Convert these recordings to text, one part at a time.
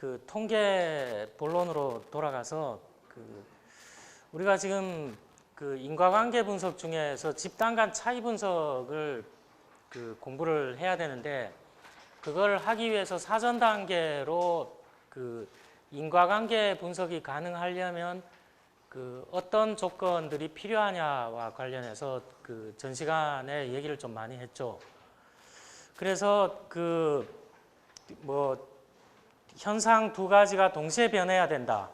그 통계 본론으로 돌아가서 우리가 지금 그 인과관계 분석 중에서 집단 간 차이 분석을 공부를 해야 되는데, 그걸 하기 위해서 사전 단계로 인과관계 분석이 가능하려면 어떤 조건들이 필요하냐와 관련해서 전 시간에 얘기를 좀 많이 했죠. 그래서 현상 두 가지가 동시에 변해야 된다.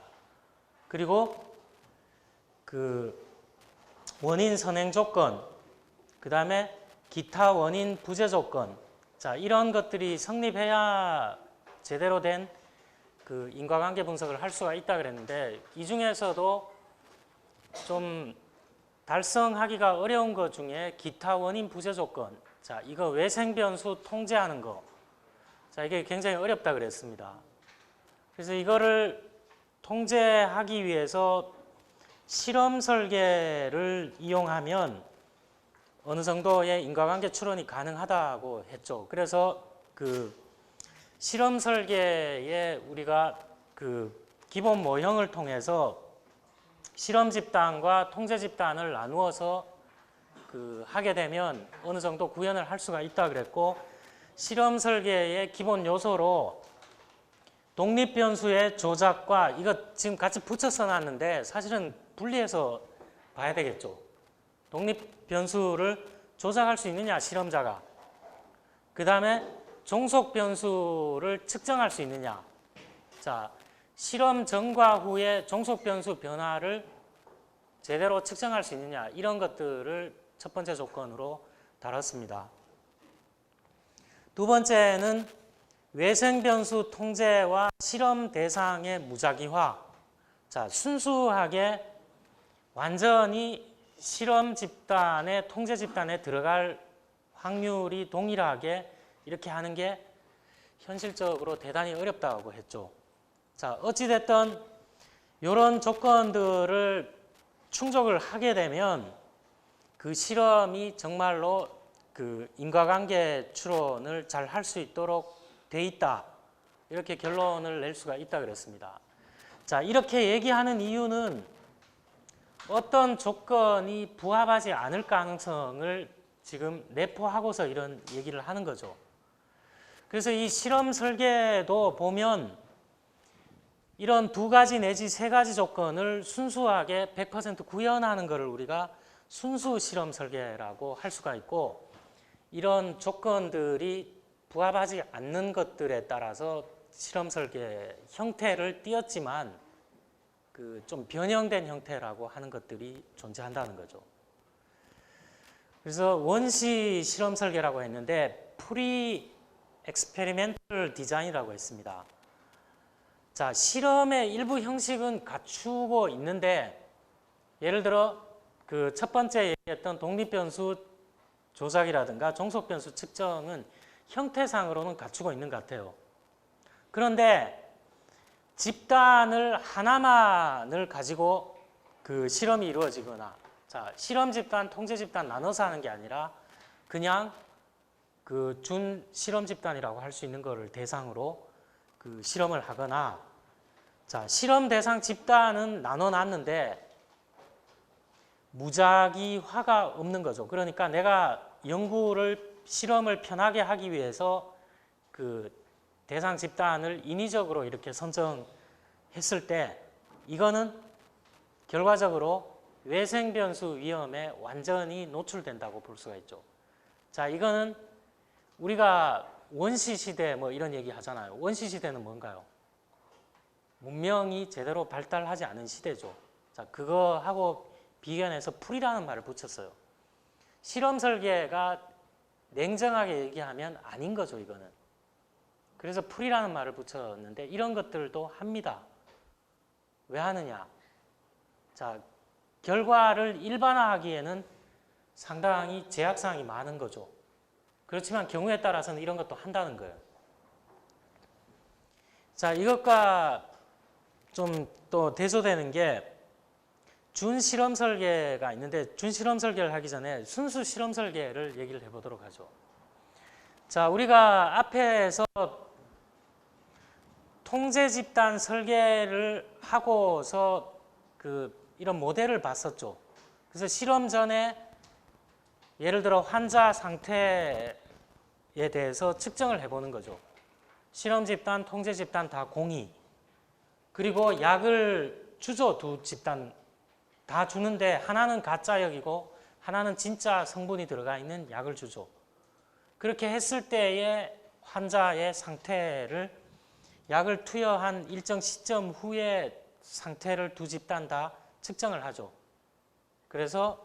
그리고 원인 선행 조건, 그 다음에 기타 원인 부재 조건. 자, 이런 것들이 성립해야 제대로 된 인과관계 분석을 할 수가 있다 그랬는데, 이 중에서도 좀 달성하기가 어려운 것 중에 기타 원인 부재 조건. 자, 이거 외생 변수 통제하는 거. 자, 이게 굉장히 어렵다 그랬습니다. 그래서 이거를 통제하기 위해서 실험 설계를 이용하면 어느 정도의 인과관계 추론이 가능하다고 했죠. 그래서 실험 설계에 우리가 기본 모형을 통해서 실험 집단과 통제 집단을 나누어서 하게 되면 어느 정도 구현을 할 수가 있다 그랬고, 실험 설계의 기본 요소로 독립 변수의 조작과, 이거 지금 같이 붙여서 놨는데 사실은 분리해서 봐야 되겠죠. 독립 변수를 조작할 수 있느냐, 실험자가. 그 다음에 종속 변수를 측정할 수 있느냐. 자, 실험 전과 후의 종속 변수 변화를 제대로 측정할 수 있느냐, 이런 것들을 첫 번째 조건으로 다뤘습니다. 두 번째는 외생 변수 통제와 실험 대상의 무작위화. 자, 순수하게 완전히 실험 집단에 통제 집단에 들어갈 확률이 동일하게 이렇게 하는 게 현실적으로 대단히 어렵다고 했죠. 자, 어찌됐든 이런 조건들을 충족을 하게 되면 그 실험이 정말로 인과관계 추론을 잘 할 수 있도록 돼 있다. 이렇게 결론을 낼 수가 있다 그랬습니다. 자, 이렇게 얘기하는 이유는 어떤 조건이 부합하지 않을 가능성을 지금 내포하고서 이런 얘기를 하는 거죠. 그래서 이 실험 설계도 보면 이런 두 가지 내지 세 가지 조건을 순수하게 100% 구현하는 것을 우리가 순수 실험 설계라고 할 수가 있고, 이런 조건들이 부합하지 않는 것들에 따라서 실험 설계 형태를 띄었지만 좀 변형된 형태라고 하는 것들이 존재한다는 거죠. 그래서 원시 실험 설계라고 했는데 프리 엑스페리멘털 디자인이라고 했습니다. 자, 실험의 일부 형식은 갖추고 있는데, 예를 들어 첫 번째 얘기했던 독립변수 조작이라든가 종속변수 측정은 형태상으로는 갖추고 있는 것 같아요. 그런데 집단을 하나만을 가지고 실험이 이루어지거나, 자, 실험 집단, 통제 집단 나눠서 하는 게 아니라 그냥 준 실험 집단이라고 할 수 있는 거를 대상으로 실험을 하거나, 자, 실험 대상 집단은 나눠놨는데 무작위화가 없는 거죠. 그러니까 내가 실험을 편하게 하기 위해서 대상 집단을 인위적으로 이렇게 선정했을 때 이거는 결과적으로 외생 변수 위험에 완전히 노출된다고 볼 수가 있죠. 자, 이거는 우리가 원시 시대 이런 얘기 하잖아요. 원시 시대는 뭔가요? 문명이 제대로 발달하지 않은 시대죠. 자, 그거하고 비견해서 풀이라는 말을 붙였어요. 실험 설계가 냉정하게 얘기하면 아닌 거죠, 이거는. 그래서 풀이라는 말을 붙였는데 이런 것들도 합니다. 왜 하느냐? 자, 결과를 일반화하기에는 상당히 제약사항이 많은 거죠. 그렇지만 경우에 따라서는 이런 것도 한다는 거예요. 자, 이것과 좀 또 대조되는 게 준실험 설계가 있는데, 준실험 설계를 하기 전에 순수 실험 설계를 얘기를 해보도록 하죠. 자, 우리가 앞에서 통제 집단 설계를 하고서 이런 모델을 봤었죠. 그래서 실험 전에 예를 들어 환자 상태에 대해서 측정을 해보는 거죠. 실험 집단, 통제 집단 다 공이. 그리고 약을 주죠. 두 집단 다 주는데 하나는 가짜 약이고 하나는 진짜 성분이 들어가 있는 약을 주죠. 그렇게 했을 때의 환자의 상태를 약을 투여한 일정 시점 후의 상태를 두 집단 다 측정을 하죠. 그래서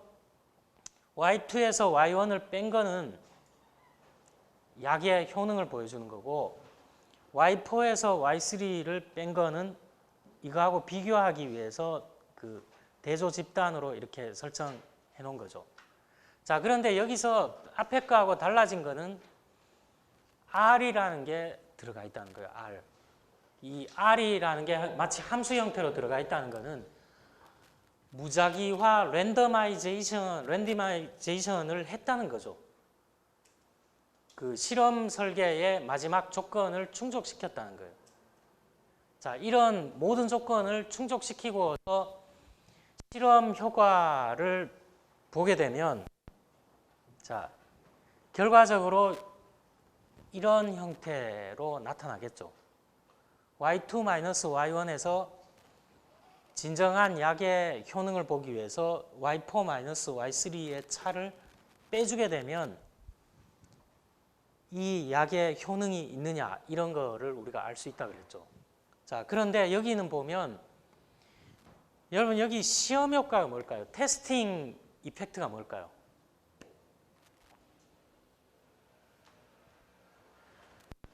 Y2에서 Y1을 뺀 거는 약의 효능을 보여주는 거고 Y4에서 Y3를 뺀 거는 이거하고 비교하기 위해서 대조 집단으로 이렇게 설정해 놓은 거죠. 자, 그런데 여기서 앞에 거하고 달라진 거는 R이라는 게 들어가 있다는 거예요. R. 이 R이라는 게 마치 함수 형태로 들어가 있다는 거는 무작위화 랜더마이제이션을 했다는 거죠. 실험 설계의 마지막 조건을 충족시켰다는 거예요. 자, 이런 모든 조건을 충족시키고서 실험 효과를 보게 되면 자, 결과적으로 이런 형태로 나타나겠죠. Y2-Y1에서 진정한 약의 효능을 보기 위해서 Y4-Y3의 차를 빼주게 되면 이 약의 효능이 있느냐 이런 거를 우리가 알 수 있다고 그랬죠. 자, 그런데 여기는 보면 여러분 여기 시험 효과가 뭘까요? 테스팅 이펙트가 뭘까요?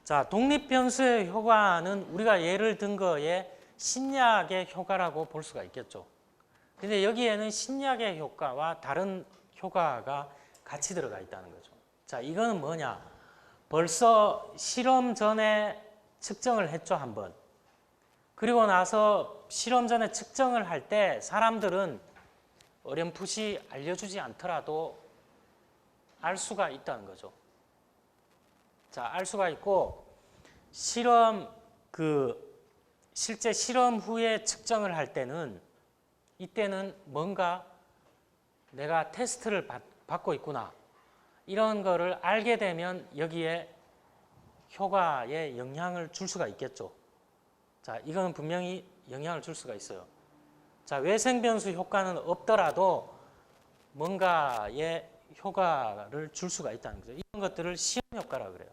자, 독립변수의 효과는 우리가 예를 든 거에 신약의 효과라고 볼 수가 있겠죠. 근데 여기에는 신약의 효과와 다른 효과가 같이 들어가 있다는 거죠. 자, 이거는 뭐냐? 벌써 실험 전에 측정을 했죠, 한번. 그리고 나서 실험 전에 측정을 할 때 사람들은 어렴풋이 알려주지 않더라도 알 수가 있다는 거죠. 자, 알 수가 있고 실제 실험 후에 측정을 할 때는 이때는 뭔가 내가 테스트를 받고 있구나 이런 거를 알게 되면 여기에 효과에 영향을 줄 수가 있겠죠. 자, 이거는 분명히 영향을 줄 수가 있어요. 자, 외생변수 효과는 없더라도 뭔가의 효과를 줄 수가 있다는 거죠. 이런 것들을 시험 효과라고 그래요.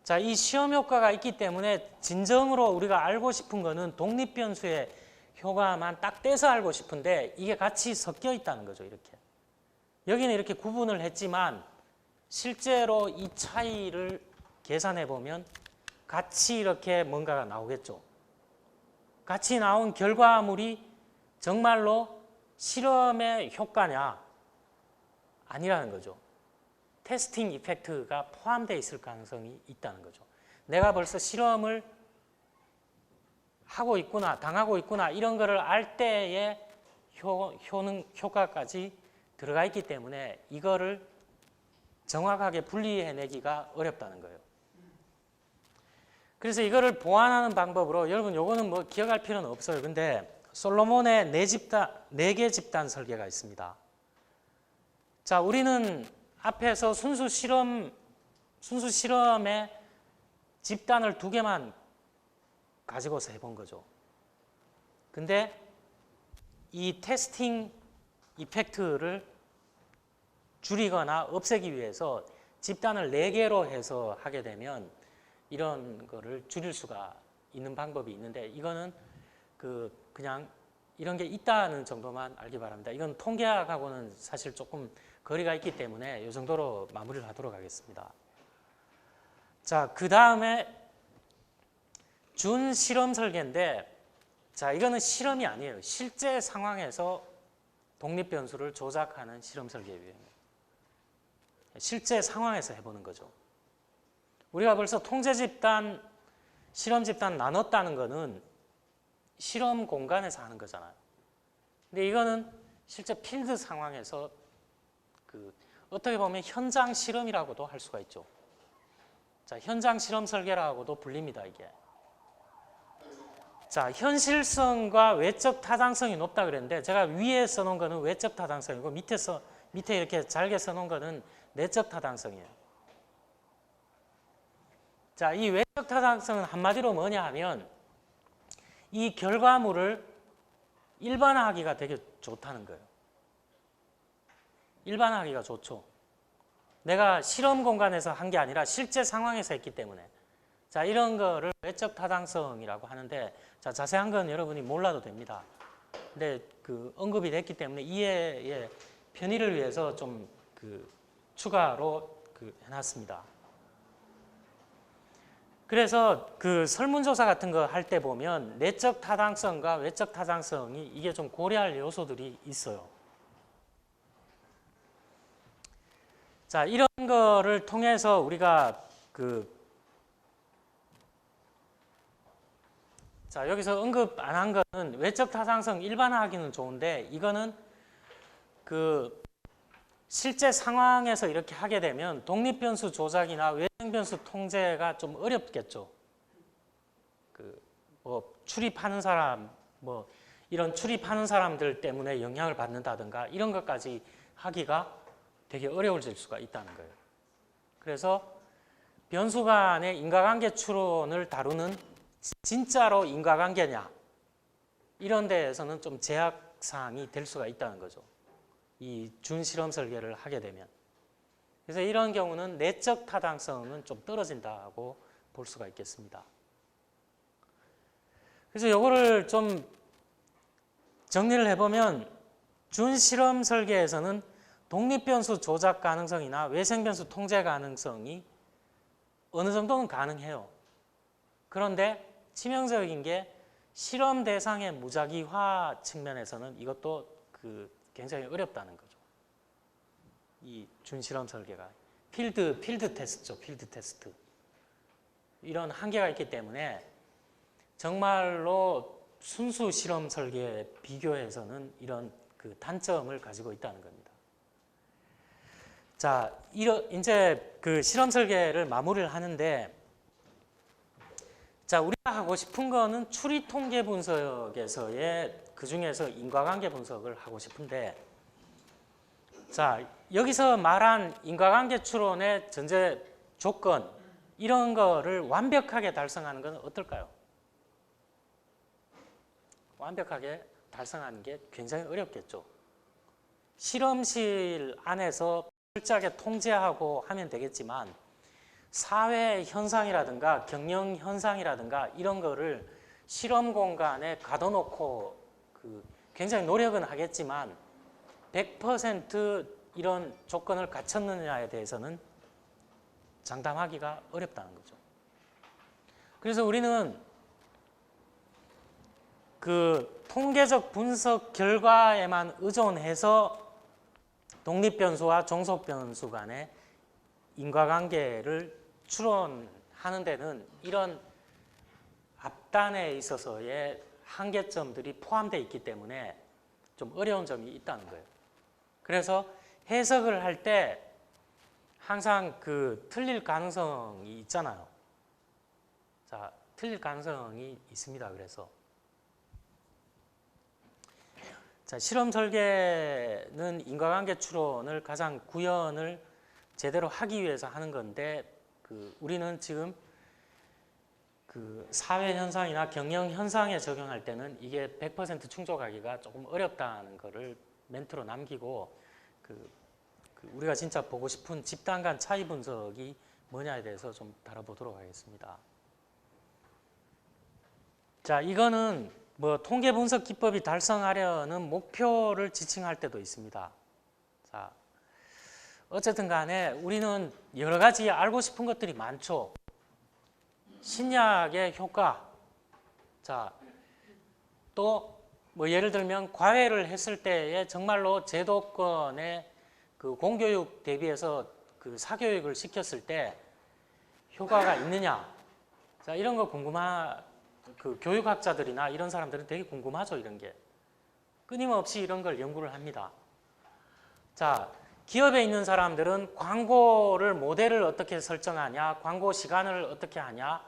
자, 이 시험 효과가 있기 때문에 진정으로 우리가 알고 싶은 거는 독립변수의 효과만 딱 떼서 알고 싶은데 이게 같이 섞여 있다는 거죠. 이렇게. 여기는 이렇게 구분을 했지만 실제로 이 차이를 계산해 보면 같이 이렇게 뭔가가 나오겠죠. 같이 나온 결과물이 정말로 실험의 효과냐? 아니라는 거죠. 테스팅 이펙트가 포함되어 있을 가능성이 있다는 거죠. 내가 벌써 실험을 하고 있구나, 당하고 있구나 이런 거를 알 때의 효과까지 들어가 있기 때문에 이거를 정확하게 분리해내기가 어렵다는 거예요. 그래서 이거를 보완하는 방법으로 여러분 요거는 뭐 기억할 필요는 없어요. 근데 솔로몬의 네 개 집단 설계가 있습니다. 자, 우리는 앞에서 순수 실험의 집단을 2개만 가지고서 해본 거죠. 근데 이 테스팅 이펙트를 줄이거나 없애기 위해서 집단을 4개로 해서 하게 되면 이런 거를 줄일 수가 있는 방법이 있는데 이거는 그냥 이런 게 있다는 정도만 알기 바랍니다. 이건 통계학하고는 사실 조금 거리가 있기 때문에 이 정도로 마무리를 하도록 하겠습니다. 자, 그 다음에 준실험 설계인데 자, 이거는 실험이 아니에요. 실제 상황에서 독립변수를 조작하는 실험 설계 유형이에요. 실제 상황에서 해보는 거죠. 우리가 벌써 통제 집단, 실험 집단 나눴다는 거는 실험 공간에서 하는 거잖아요. 근데 이거는 실제 필드 상황에서 어떻게 보면 현장 실험이라고도 할 수가 있죠. 자, 현장 실험 설계라고도 불립니다, 이게. 자, 현실성과 외적 타당성이 높다 그랬는데 제가 위에 써놓은 거는 외적 타당성이고 밑에 이렇게 잘게 써놓은 거는 내적 타당성이에요. 자, 이 외적 타당성은 한마디로 뭐냐 하면 이 결과물을 일반화하기가 되게 좋다는 거예요. 일반화하기가 좋죠. 내가 실험 공간에서 한 게 아니라 실제 상황에서 했기 때문에. 자, 이런 거를 외적 타당성이라고 하는데, 자, 자세한 건 여러분이 몰라도 됩니다. 근데 그 언급이 됐기 때문에 이해의 편의를 위해서 좀 추가로 해놨습니다. 그래서 그 설문조사 같은 거 할 때 보면 내적 타당성과 외적 타당성이 이게 좀 고려할 요소들이 있어요. 자, 이런 거를 통해서 우리가 자, 여기서 언급 안 한 거는 외적 타당성 일반화하기는 좋은데 이거는 실제 상황에서 이렇게 하게 되면 독립변수 조작이나 외생변수 통제가 좀 어렵겠죠. 출입하는 사람, 이런 출입하는 사람들 때문에 영향을 받는다든가 이런 것까지 하기가 되게 어려워질 수가 있다는 거예요. 그래서 변수 간의 인과관계 추론을 다루는 진짜로 인과관계냐 이런 데에서는 좀 제약사항이 될 수가 있다는 거죠. 이 준실험 설계를 하게 되면. 그래서 이런 경우는 내적 타당성은 좀 떨어진다고 볼 수가 있겠습니다. 그래서 이거를 좀 정리를 해보면 준실험 설계에서는 독립변수 조작 가능성이나 외생변수 통제 가능성이 어느 정도는 가능해요. 그런데 치명적인 게 실험 대상의 무작위화 측면에서는 이것도 굉장히 어렵다는 거죠. 이 준실험 설계가 필드 테스트죠. 필드 테스트. 이런 한계가 있기 때문에 정말로 순수 실험 설계에 비교해서는 이런 단점을 가지고 있다는 겁니다. 자, 이제 실험 설계를 마무리를 하는데, 자, 우리가 하고 싶은 거는 추리 통계 분석에서의 그 중에서 인과관계 분석을 하고 싶은데, 자, 여기서 말한 인과관계 추론의 전제 조건 이런 거를 완벽하게 달성하는 건 어떨까요? 완벽하게 달성하는 게 굉장히 어렵겠죠. 실험실 안에서 철저하게 통제하고 하면 되겠지만 사회 현상이라든가 경영 현상이라든가 이런 거를 실험 공간에 가둬놓고 굉장히 노력은 하겠지만 100% 이런 조건을 갖췄느냐에 대해서는 장담하기가 어렵다는 거죠. 그래서 우리는 통계적 분석 결과에만 의존해서 독립변수와 종속변수 간의 인과관계를 추론하는 데는 이런 앞단에 있어서의 한계점들이 포함되어 있기 때문에 좀 어려운 점이 있다는 거예요. 그래서 해석을 할 때 항상 틀릴 가능성이 있잖아요. 자, 틀릴 가능성이 있습니다. 그래서 자, 실험 설계는 인과관계 추론을 가장 구현을 제대로 하기 위해서 하는 건데 우리는 지금 사회 현상이나 경영 현상에 적용할 때는 이게 100% 충족하기가 조금 어렵다는 거를 멘트로 남기고 우리가 진짜 보고 싶은 집단 간 차이 분석이 뭐냐에 대해서 좀 다뤄보도록 하겠습니다. 자, 이거는 통계 분석 기법이 달성하려는 목표를 지칭할 때도 있습니다. 자, 어쨌든 간에 우리는 여러 가지 알고 싶은 것들이 많죠. 신약의 효과. 자, 또 예를 들면 과외를 했을 때에 정말로 제도권의 공교육 대비해서 사교육을 시켰을 때 효과가 있느냐. 자, 이런 거 교육학자들이나 이런 사람들은 되게 궁금하죠. 이런 게. 끊임없이 이런 걸 연구를 합니다. 자, 기업에 있는 사람들은 광고를 모델을 어떻게 설정하냐, 광고 시간을 어떻게 하냐,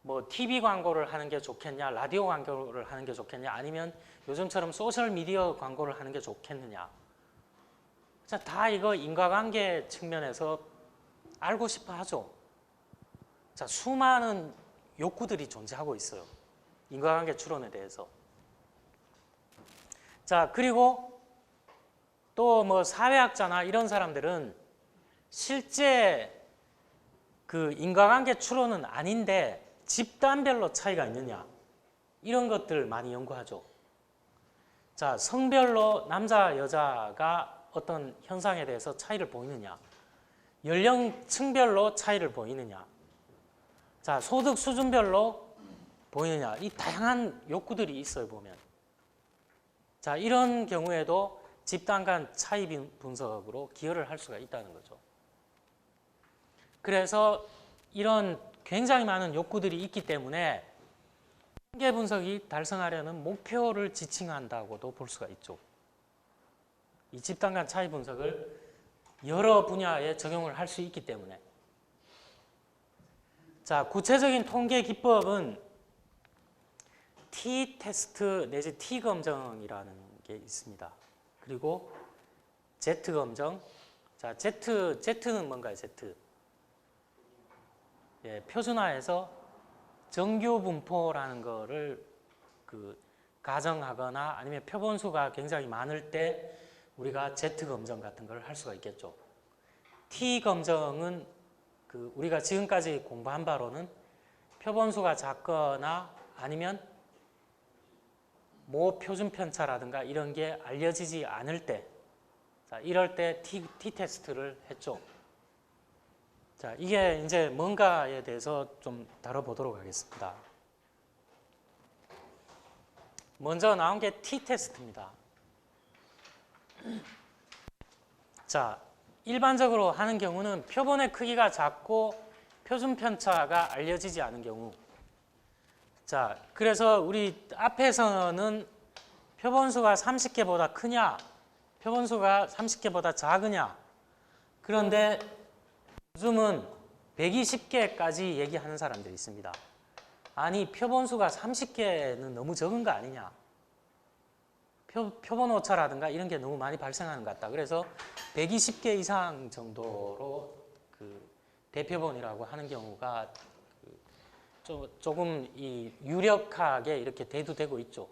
뭐 TV 광고를 하는 게 좋겠냐, 라디오 광고를 하는 게 좋겠냐, 아니면 요즘처럼 소셜 미디어 광고를 하는 게 좋겠느냐. 자, 다 이거 인과관계 측면에서 알고 싶어 하죠. 자, 수많은 욕구들이 존재하고 있어요. 인과관계 추론에 대해서. 자, 그리고 또 뭐 사회학자나 이런 사람들은 실제 그 인과관계 추론은 아닌데 집단별로 차이가 있느냐, 이런 것들 많이 연구하죠. 자, 성별로 남자, 여자가 어떤 현상에 대해서 차이를 보이느냐, 연령층별로 차이를 보이느냐, 자, 소득 수준별로 보이느냐, 이 다양한 욕구들이 있어요, 보면. 자, 이런 경우에도 집단 간 차이 분석으로 기여를 할 수가 있다는 거죠. 그래서 이런 굉장히 많은 욕구들이 있기 때문에 통계 분석이 달성하려는 목표를 지칭한다고도 볼 수가 있죠. 이 집단 간 차이 분석을 여러 분야에 적용을 할 수 있기 때문에. 자, 구체적인 통계 기법은 T-테스트 내지 T-검정이라는 게 있습니다. 그리고 Z-검정. 자, Z는 뭔가요? Z. 예, 표준화해서 정규 분포라는 거를 가정하거나 아니면 표본수가 굉장히 많을 때 우리가 Z-검정 같은 걸 할 수가 있겠죠. T-검정은 우리가 지금까지 공부한 바로는 표본수가 작거나 아니면 모표준 편차라든가 이런 게 알려지지 않을 때, 자, 이럴 때 T-테스트를 했죠. 자, 이게 이제 뭔가에 대해서 좀 다뤄보도록 하겠습니다. 먼저 나온 게 T-테스트입니다. 자, 일반적으로 하는 경우는 표본의 크기가 작고 표준 편차가 알려지지 않은 경우. 자, 그래서 우리 앞에서는 표본수가 30개보다 크냐, 표본수가 30개보다 작으냐. 그런데 요즘은 120개까지 얘기하는 사람들이 있습니다. 아니, 표본수가 30개는 너무 적은 거 아니냐. 표본 오차라든가 이런 게 너무 많이 발생하는 것 같다. 그래서 120개 이상 정도로 대표본이라고 하는 경우가 조금 유력하게 이렇게 대두되고 있죠.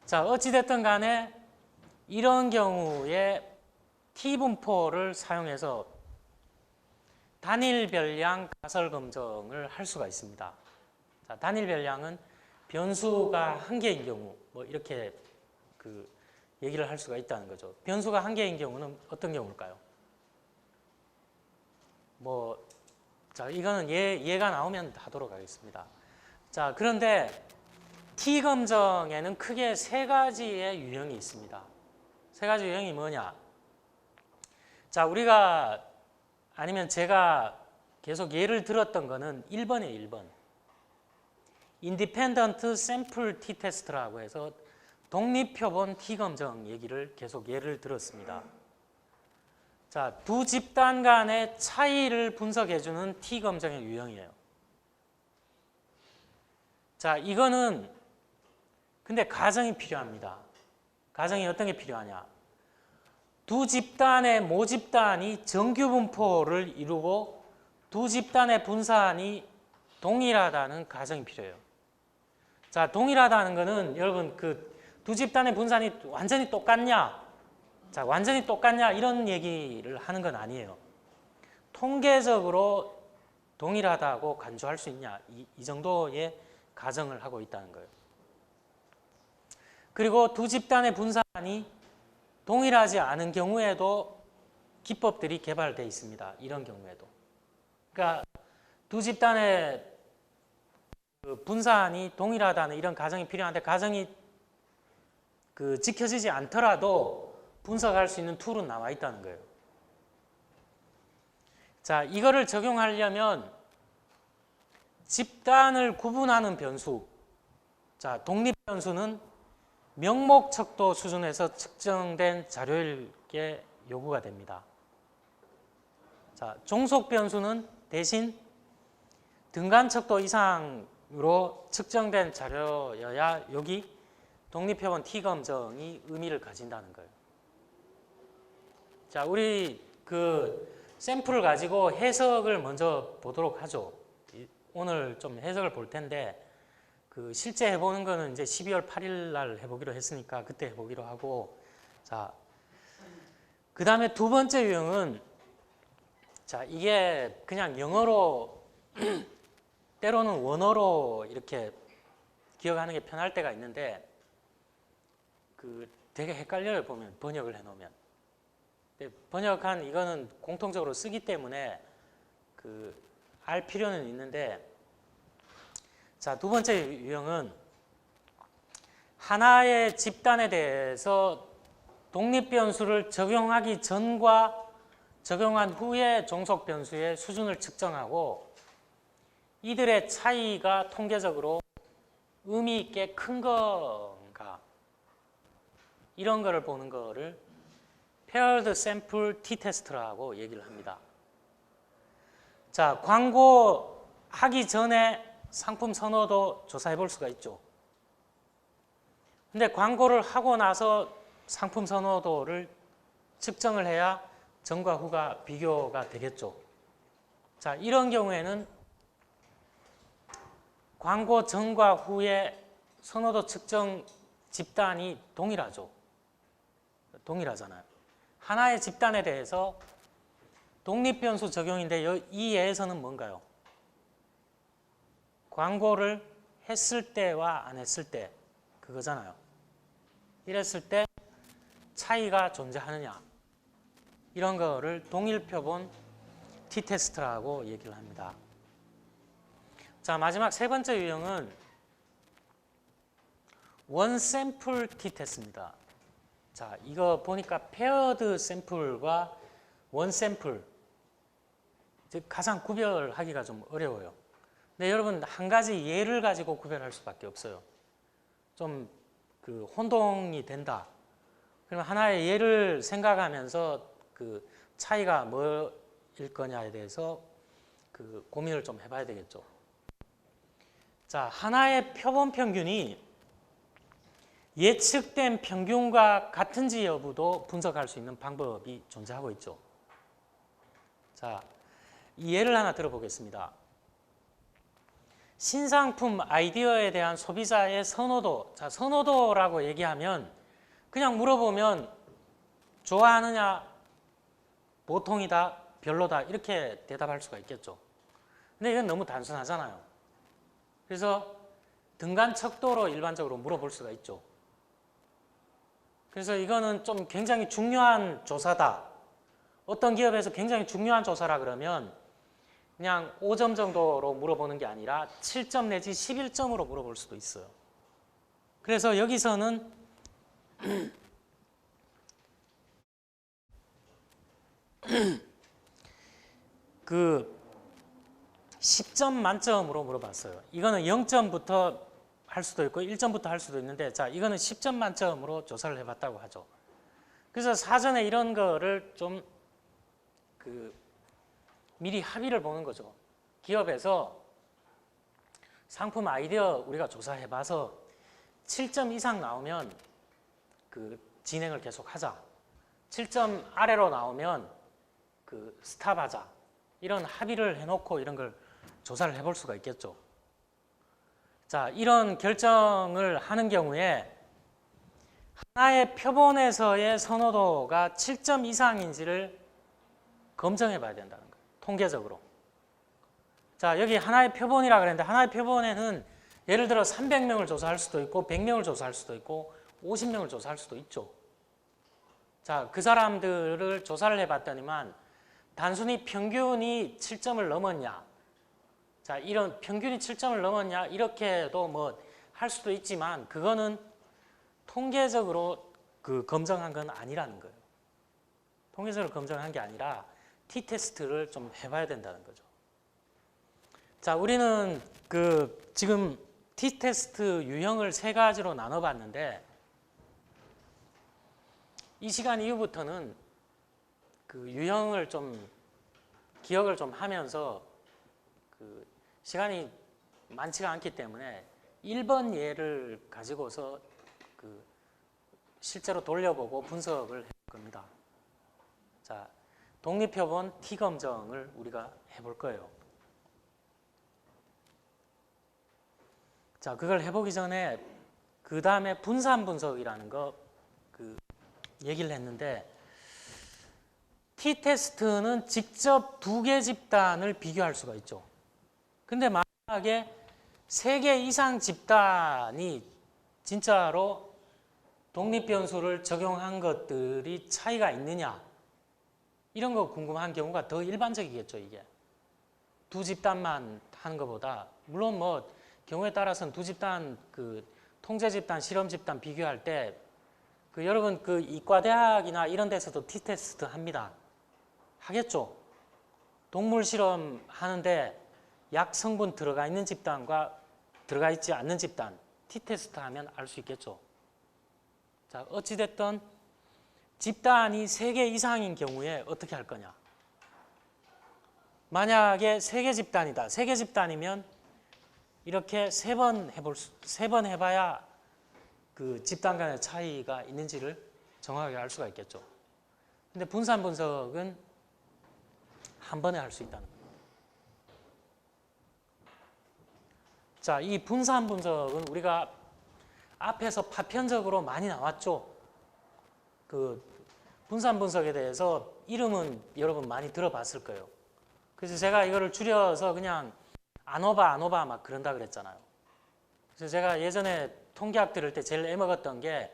자, 어찌됐든 간에 이런 경우에 T분포를 사용해서 단일 별량 가설 검정을 할 수가 있습니다. 자, 단일 별량은 변수가 한 개인 경우, 뭐 이렇게 얘기를 할 수가 있다는 거죠. 변수가 한 개인 경우는 어떤 경우일까요? 자, 이거는 얘가 나오면 하도록 하겠습니다. 자, 그런데 T검정에는 크게 세 가지의 유형이 있습니다. 세 가지 유형이 뭐냐? 자, 우리가 아니면 제가 계속 예를 들었던 거는 1번이에요, 1번. Independent Sample T-테스트라고 해서 독립표본 T-검정 얘기를 계속 예를 들었습니다. 자, 두 집단 간의 차이를 분석해주는 T-검정의 유형이에요. 자, 이거는 근데 가정이 필요합니다. 가정이 어떤 게 필요하냐? 두 집단의 모집단이 정규 분포를 이루고 두 집단의 분산이 동일하다는 가정이 필요해요. 자, 동일하다는 거는 여러분 두 집단의 분산이 완전히 똑같냐? 자, 완전히 똑같냐? 이런 얘기를 하는 건 아니에요. 통계적으로 동일하다고 간주할 수 있냐? 이 정도의 가정을 하고 있다는 거예요. 그리고 두 집단의 분산이 동일하지 않은 경우에도 기법들이 개발되어 있습니다. 이런 경우에도. 그러니까 두 집단의 분산이 동일하다는 이런 가정이 필요한데 가정이 지켜지지 않더라도 분석할 수 있는 툴은 나와 있다는 거예요. 자, 이거를 적용하려면 집단을 구분하는 변수, 자, 독립 변수는 명목 척도 수준에서 측정된 자료일 게 요구가 됩니다. 자, 종속 변수는 대신 등간 척도 이상으로 측정된 자료여야 여기 독립표본 T 검정이 의미를 가진다는 거예요. 자, 우리 그 샘플을 가지고 해석을 먼저 보도록 하죠. 오늘 좀 해석을 볼 텐데 그 실제 해보는 거는 이제 12월 8일 날 해보기로 했으니까 그때 해보기로 하고, 자, 그 다음에 두 번째 유형은, 자, 이게 그냥 영어로 때로는 원어로 이렇게 기억하는 게 편할 때가 있는데 그 되게 헷갈려요. 보면 번역을 해놓으면. 번역한 이거는 공통적으로 쓰기 때문에 그 알 필요는 있는데, 자, 두 번째 유형은 하나의 집단에 대해서 독립변수를 적용하기 전과 적용한 후의 종속 변수의 수준을 측정하고 이들의 차이가 통계적으로 의미 있게 큰 건가, 이런 거를 보는 거를 Paired Sample T-테스트라고 얘기를 합니다. 자, 광고 하기 전에 상품 선호도 조사해 볼 수가 있죠. 근데 광고를 하고 나서 상품 선호도를 측정을 해야 전과 후가 비교가 되겠죠. 자, 이런 경우에는 광고 전과 후의 선호도 측정 집단이 동일하죠. 동일하잖아요. 하나의 집단에 대해서 독립변수 적용인데 이 예에서는 뭔가요? 광고를 했을 때와 안 했을 때 그거잖아요. 이랬을 때 차이가 존재하느냐, 이런 거를 동일표본 T-테스트라고 얘기를 합니다. 자, 마지막 세 번째 유형은 원 샘플 T-테스트입니다. 자, 이거 보니까 페어드 샘플과 원 샘플, 즉 가장 구별하기가 좀 어려워요. 근데 여러분 한 가지 예를 가지고 구별할 수밖에 없어요. 좀 그 혼동이 된다. 그러면 하나의 예를 생각하면서 그 차이가 뭐일 거냐에 대해서 그 고민을 좀 해봐야 되겠죠. 자, 하나의 표본 평균이 예측된 평균과 같은지 여부도 분석할 수 있는 방법이 존재하고 있죠. 자, 이 예를 하나 들어보겠습니다. 신상품 아이디어에 대한 소비자의 선호도. 자, 선호도라고 얘기하면 그냥 물어보면 좋아하느냐, 보통이다, 별로다, 이렇게 대답할 수가 있겠죠. 근데 이건 너무 단순하잖아요. 그래서 등간 척도로 일반적으로 물어볼 수가 있죠. 그래서 이거는 좀 굉장히 중요한 조사다. 어떤 기업에서 굉장히 중요한 조사라 그러면 그냥 5점 정도로 물어보는 게 아니라 7점 내지 11점으로 물어볼 수도 있어요. 그래서 여기서는 그 10점 만점으로 물어봤어요. 이거는 0점부터 할 수도 있고 1점부터 할 수도 있는데, 자, 이거는 10점 만점으로 조사를 해봤다고 하죠. 그래서 사전에 이런 거를 좀 미리 합의를 보는 거죠. 기업에서 상품 아이디어 우리가 조사해봐서 7점 이상 나오면 그 진행을 계속 하자. 7점 아래로 나오면 그 스탑하자. 이런 합의를 해놓고 이런 걸 조사를 해볼 수가 있겠죠. 자, 이런 결정을 하는 경우에 하나의 표본에서의 선호도가 7점 이상인지를 검증해 봐야 된다는 거예요. 통계적으로. 자, 여기 하나의 표본이라 그랬는데 하나의 표본에는 예를 들어 300명을 조사할 수도 있고 100명을 조사할 수도 있고 50명을 조사할 수도 있죠. 자, 그 사람들을 조사를 해봤더니만 단순히 평균이 7점을 넘었냐, 자, 이런 평균이 7점을 넘었냐, 이렇게도 뭐 할 수도 있지만 그거는 통계적으로 그 검증한 건 아니라는 거예요. 통계적으로 검증한 게 아니라 T-테스트를 좀 해봐야 된다는 거죠. 자, 우리는 그 지금 T-테스트 유형을 세 가지로 나눠봤는데 이 시간 이후부터는 그 유형을 좀 기억을 좀 하면서 그 시간이 많지가 않기 때문에 1번 예를 가지고서 그 실제로 돌려보고 분석을 해볼 겁니다. 자, 독립표본 T검정을 우리가 해볼 거예요. 자, 그걸 해보기 전에 그 다음에 분산 분석이라는 거 얘기를 했는데, T테스트는 직접 두 개 집단을 비교할 수가 있죠. 근데 만약에 3개 이상 집단이 진짜로 독립변수를 적용한 것들이 차이가 있느냐, 이런 거 궁금한 경우가 더 일반적이겠죠. 이게 두 집단만 하는 것보다, 물론 뭐 경우에 따라서는 두 집단, 그 통제 집단, 실험 집단 비교할 때 여러분 그 이과대학이나 이런 데서도 T테스트 합니다. 하겠죠. 동물 실험 하는데 약 성분 들어가 있는 집단과 들어가 있지 않는 집단 T테스트 하면 알 수 있겠죠. 자, 어찌됐든 집단이 3개 이상인 경우에 어떻게 할 거냐. 만약에 3개 집단이다. 3개 집단이면 이렇게 3번 해봐야 그 집단 간의 차이가 있는지를 정확하게 알 수가 있겠죠. 근데 분산 분석은 한 번에 할 수 있다는 거예요. 자, 이 분산 분석은 우리가 앞에서 파편적으로 많이 나왔죠. 그 분산 분석에 대해서 이름은 여러분 많이 들어봤을 거예요. 그래서 제가 이거를 줄여서 그냥 아노바 막 그런다 그랬잖아요. 그래서 제가 예전에 통계학 들을 때 제일 애먹었던 게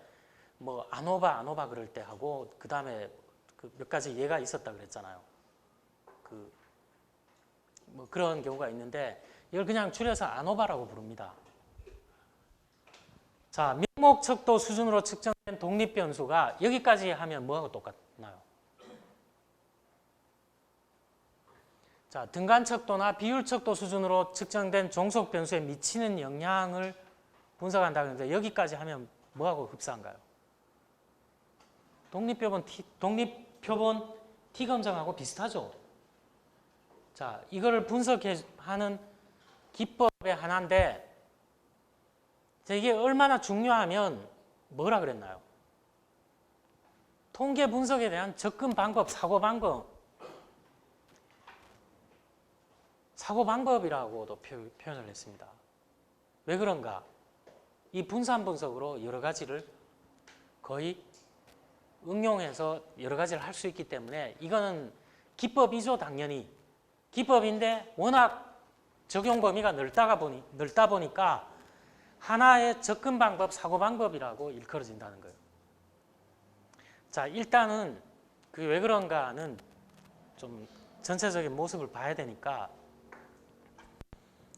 뭐 아노바 그럴 때 하고, 그 다음에 그 몇 가지 예가 있었다 그랬잖아요. 뭐 그런 경우가 있는데 이걸 그냥 줄여서 아노바라고 부릅니다. 자, 명목척도 수준으로 측정된 독립변수가 여기까지 하면 뭐하고 똑같나요? 자, 등간척도나 비율척도 수준으로 측정된 종속변수에 미치는 영향을 분석한다고 하는데 여기까지 하면 뭐하고 흡사한가요? 독립표본 T검정하고 비슷하죠. 자, 이거를 분석하는 기법의 하나인데, 이게 얼마나 중요하면 뭐라 그랬나요? 통계 분석에 대한 접근 방법, 사고 방법이라고도 표현을 했습니다. 왜 그런가? 이 분산 분석으로 여러 가지를 거의 응용해서 여러 가지를 할 수 있기 때문에 이거는 기법이죠, 당연히. 기법인데 워낙 적용 범위가 넓다 보니까 하나의 접근 방법, 사고 방법이라고 일컬어진다는 거예요. 자, 일단은 그게 왜 그런가는 좀 전체적인 모습을 봐야 되니까,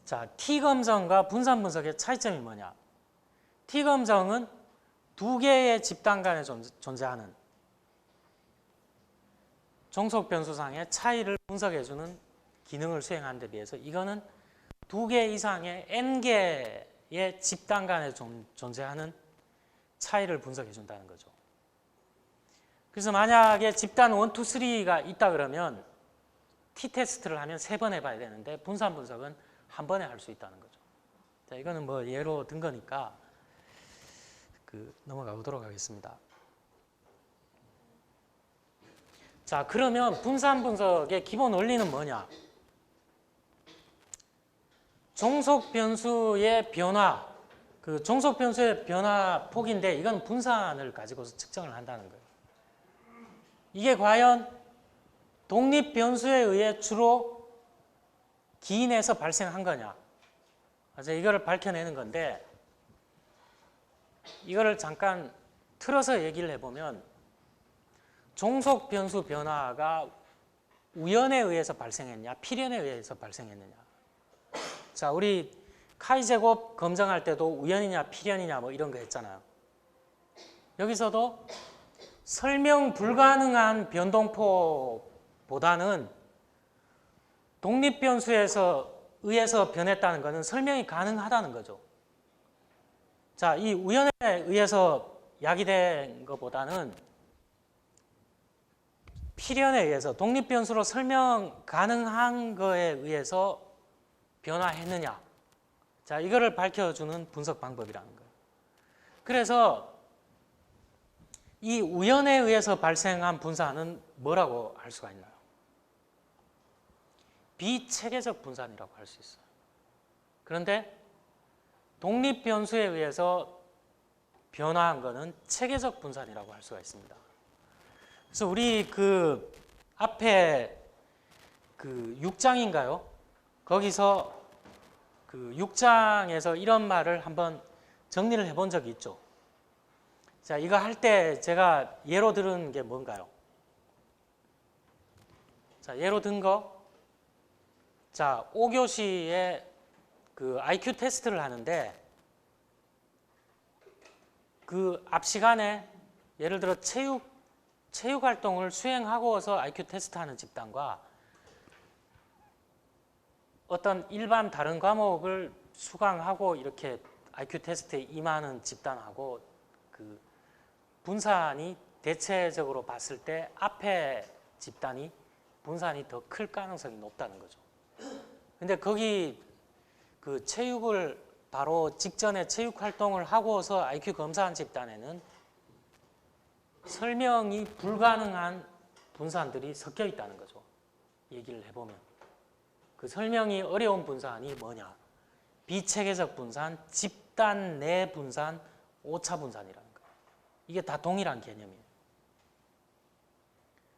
자, T검정과 분산 분석의 차이점이 뭐냐? T검정은 두 개의 집단 간에 존재하는 종속 변수상의 차이를 분석해주는 기능을 수행하는 데 비해서 이거는 두 개 이상의 N개의 집단 간에 존재하는 차이를 분석해 준다는 거죠. 그래서 만약에 집단 1, 2, 3가 있다 그러면 T테스트를 하면 3번 해봐야 되는데 분산 분석은 한 번에 할 수 있다는 거죠. 자, 이거는 뭐 예로 든 거니까 넘어가 보도록 하겠습니다. 자, 그러면 분산 분석의 기본 원리는 뭐냐? 종속 변수의 변화, 그 종속 변수의 변화 폭인데 이건 분산을 가지고서 측정을 한다는 거예요. 이게 과연 독립 변수에 의해 주로 기인해서 발생한 거냐? 그래서 이거를 밝혀내는 건데, 이거를 잠깐 틀어서 얘기를 해보면 종속 변수 변화가 우연에 의해서 발생했냐, 필연에 의해서 발생했느냐. 자, 우리 카이제곱 검정할 때도 우연이냐 필연이냐 뭐 이런 거 했잖아요. 여기서도 설명 불가능한 변동폭보다는 독립 변수에서 의해서 변했다는 것은 설명이 가능하다는 거죠. 자, 이 우연에 의해서 야기된 것보다는 필연에 의해서 독립 변수로 설명 가능한 거에 의해서 변화했느냐. 자, 이거를 밝혀주는 분석 방법이라는 거예요. 그래서 이 우연에 의해서 발생한 분산은 뭐라고 할 수가 있나요? 비체계적 분산이라고 할 수 있어요. 그런데 독립 변수에 의해서 변화한 것은 체계적 분산이라고 할 수가 있습니다. 그래서 우리 그 앞에 그 6장인가요? 거기서 그 6장에서 이런 말을 한번 정리를 해본 적이 있죠. 자, 이거 할 때 제가 예로 들은 게 뭔가요? 자, 예로 든 거. 자, 5교시에 그 IQ 테스트를 하는데 그 앞 시간에 예를 들어 체육 활동을 수행하고서 IQ 테스트하는 집단과 어떤 일반 다른 과목을 수강하고 이렇게 IQ 테스트에 임하는 집단하고 그 분산이 대체적으로 봤을 때 앞에 집단이 분산이 더 클 가능성이 높다는 거죠. 근데 거기 그 체육을 바로 직전에 체육 활동을 하고서 IQ 검사한 집단에는 설명이 불가능한 분산들이 섞여 있다는 거죠. 얘기를 해보면. 그 설명이 어려운 분산이 뭐냐? 비체계적 분산, 집단 내 분산, 오차 분산이라는 거예요. 이게 다 동일한 개념이에요.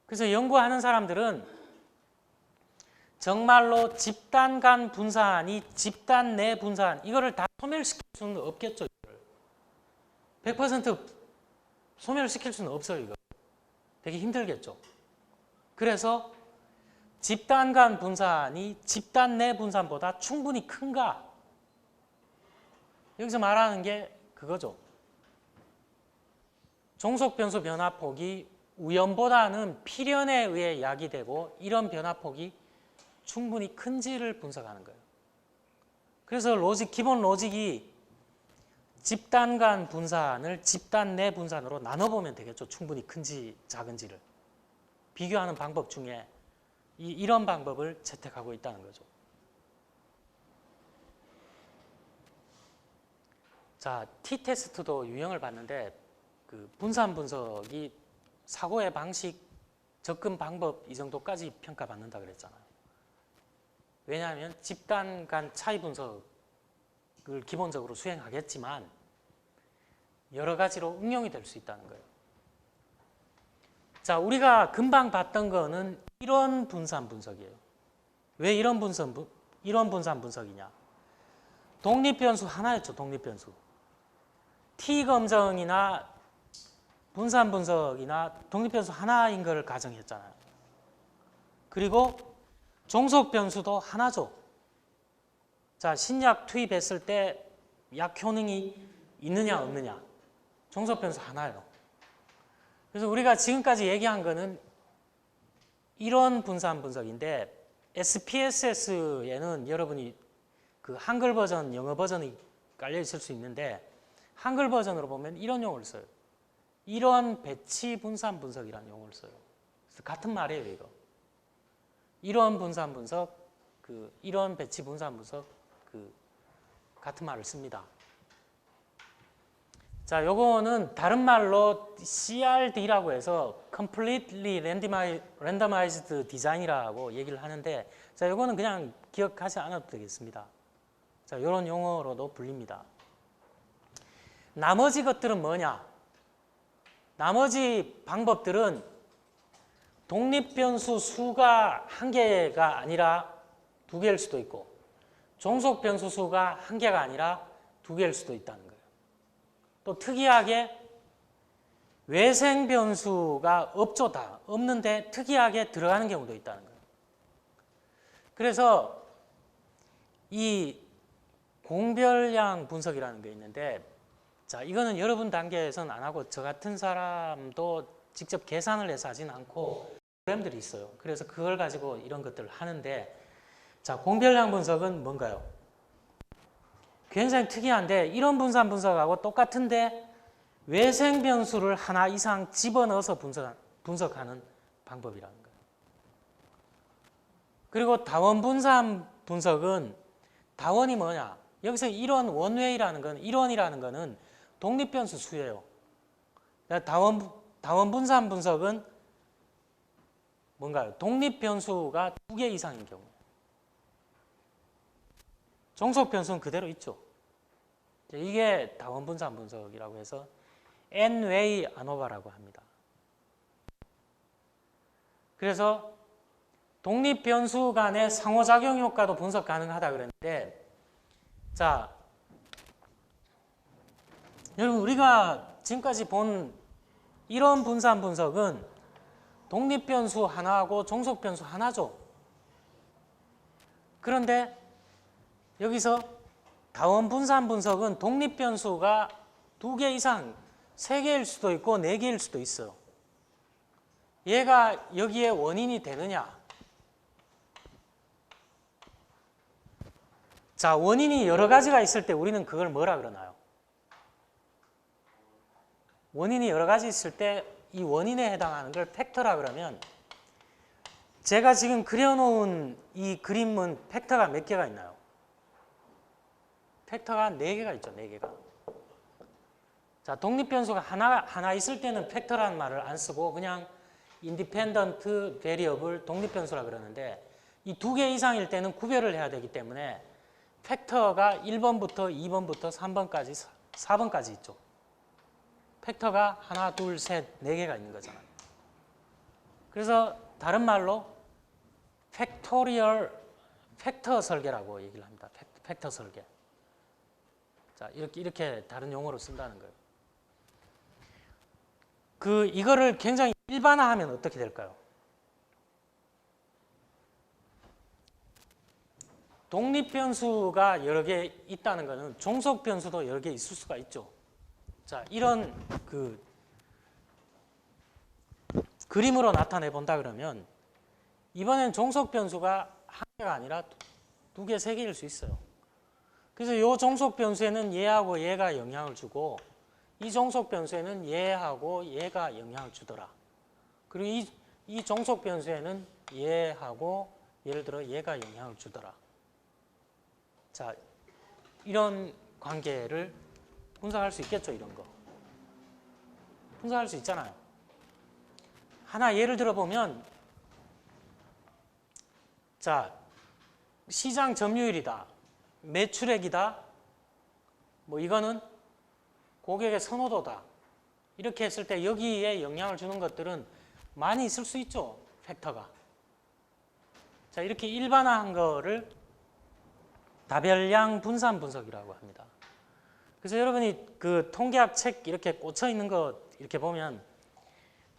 그래서 연구하는 사람들은 정말로 집단 간 분산이 집단 내 분산, 이거를 다 소멸시킬 수는 없겠죠. 100% 소멸시킬 수는 없어요. 이거 되게 힘들겠죠. 그래서 집단 간 분산이 집단 내 분산보다 충분히 큰가? 여기서 말하는 게 그거죠. 종속 변수 변화폭이 우연보다는 필연에 의해 야기되고 이런 변화폭이 충분히 큰지를 분석하는 거예요. 그래서 기본 로직이 집단 간 분산을 집단 내 분산으로 나눠보면 되겠죠. 충분히 큰지 작은지를. 비교하는 방법 중에 이런 방법을 채택하고 있다는 거죠. 자, T-테스트도 유형을 봤는데 그 분산 분석이 사고의 방식, 접근 방법 이 정도까지 평가받는다 그랬잖아요. 왜냐하면 집단 간 차이 분석을 기본적으로 수행하겠지만 여러 가지로 응용이 될 수 있다는 거예요. 자, 우리가 금방 봤던 거는 이런 분산 분석이에요. 왜 이런 분산 분석이냐? 독립변수 하나였죠. 독립변수. T 검정이나 분산 분석이나 독립변수 하나인 걸 가정했잖아요. 그리고 종속 변수도 하나죠. 자, 신약 투입했을 때 약 효능이 있느냐 없느냐. 종속 변수 하나예요. 그래서 우리가 지금까지 얘기한 거는 이런 분산 분석인데 SPSS에는 여러분이 그 한글 버전, 영어 버전이 깔려 있을 수 있는데 한글 버전으로 보면 이런 용어를 써요. 이런 배치 분산 분석이라는 용어를 써요. 그래서 같은 말이에요, 이거. 이런 분산 분석, 이런 배치 분산 분석, 같은 말을 씁니다. 자, 요거는 다른 말로 CRD라고 해서 Completely Randomized Design이라고 얘기를 하는데, 자, 요거는 그냥 기억하지 않아도 되겠습니다. 자, 이런 용어로도 불립니다. 나머지 것들은 뭐냐? 나머지 방법들은 독립변수 수가 한 개가 아니라 두 개일 수도 있고 종속 변수 수가 한 개가 아니라 두 개일 수도 있다는 거예요. 또 특이하게 외생 변수가 없죠. 다 없는데 특이하게 들어가는 경우도 있다는 거예요. 그래서 이 공별량 분석이라는 게 있는데, 자, 이거는 여러분 단계에서는 안 하고 저 같은 사람도 직접 계산을 해서 하진 않고 프로그램들이 있어요. 그래서 그걸 가지고 이런 것들을 하는데, 자, 공별량 분석은 뭔가요? 굉장히 특이한데 이런 분산 분석하고 똑같은데 외생 변수를 하나 이상 집어넣어서 분석하는 방법이라는 거예요. 그리고 다원 분산 분석은 다원이 뭐냐? 여기서 1원 원웨이라는 건 1원이라는 거는 독립변수 수예요. 다원 분산 분석은 뭔가요? 독립변수가 2개 이상인 경우. 종속변수는 그대로 있죠. 이게 다원 분산 분석이라고 해서 N웨이 아노바라고 합니다. 그래서 독립변수 간의 상호작용 효과도 분석 가능하다 그랬는데, 자, 여러분 우리가 지금까지 본 이런 분산 분석은 독립변수 하나하고 종속변수 하나죠. 그런데 여기서 다원 분산 분석은 독립변수가 2개 이상, 3개일 수도 있고 4개일 수도 있어요. 얘가 여기에 원인이 되느냐? 자, 원인이 여러 가지가 있을 때 우리는 그걸 뭐라 그러나요? 원인이 여러 가지 있을 때 이 원인에 해당하는 걸 팩터라 그러면, 제가 지금 그려놓은 이 그림은 팩터가 몇 개가 있나요? 팩터가 4개가 있죠, 4개가. 자, 독립변수가 하나 있을 때는 팩터라는 말을 안 쓰고 그냥 인디펜던트 베리어블 독립변수라 그러는데, 이 2개 이상일 때는 구별을 해야 되기 때문에 팩터가 1번부터 2번부터 3번까지 4번까지 있죠. 팩터가 하나, 둘, 셋, 4개가 있는 거잖아요. 그래서 다른 말로 팩터 설계라고 얘기를 합니다. 팩터 설계. 자, 이렇게 다른 용어로 쓴다는 거예요. 이거를 굉장히 일반화하면 어떻게 될까요? 독립변수가 여러 개 있다는 것은 종속변수도 여러 개 있을 수가 있죠. 자, 이런 그림으로 나타내 본다 그러면 이번엔 종속변수가 한 개가 아니라 2개, 3개일 수 있어요. 그래서 이 종속변수에는 얘하고 얘가 영향을 주고, 이 종속변수에는 얘하고 얘가 영향을 주더라. 그리고 이 종속변수에는 얘하고 예를 들어 얘가 영향을 주더라. 자, 이런 관계를 분석할 수 있겠죠, 이런 거. 분석할 수 있잖아요. 하나 예를 들어보면, 자, 시장 점유율이다, 매출액이다, 뭐 이거는 고객의 선호도다. 이렇게 했을 때 여기에 영향을 주는 것들은 많이 있을 수 있죠, 팩터가. 자, 이렇게 일반화한 거를 다별량 분산 분석이라고 합니다. 그래서 여러분이 통계학 책 이렇게 꽂혀 있는 거 이렇게 보면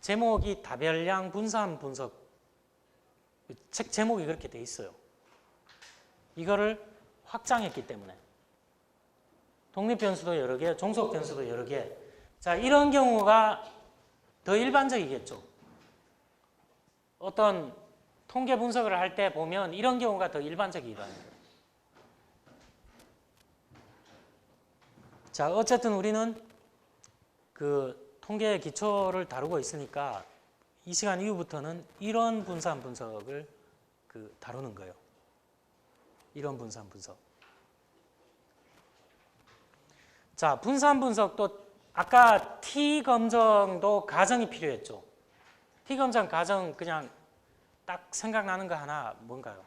제목이 다별량 분산 분석, 책 제목이 그렇게 돼 있어요. 이거를 확장했기 때문에. 독립변수도 여러 개, 종속변수도 여러 개. 자, 이런 경우가 더 일반적이겠죠. 어떤 통계 분석을 할 때 보면 이런 경우가 더 일반적이라는 거예요. 자, 어쨌든 우리는 통계의 기초를 다루고 있으니까 이 시간 이후부터는 이론 분산 분석을 다루는 거예요. 이론 분산 분석. 자, 분산 분석도 아까 T 검정도 가정이 필요했죠. T 검정 가정 그냥 딱 생각나는 거 하나 뭔가요?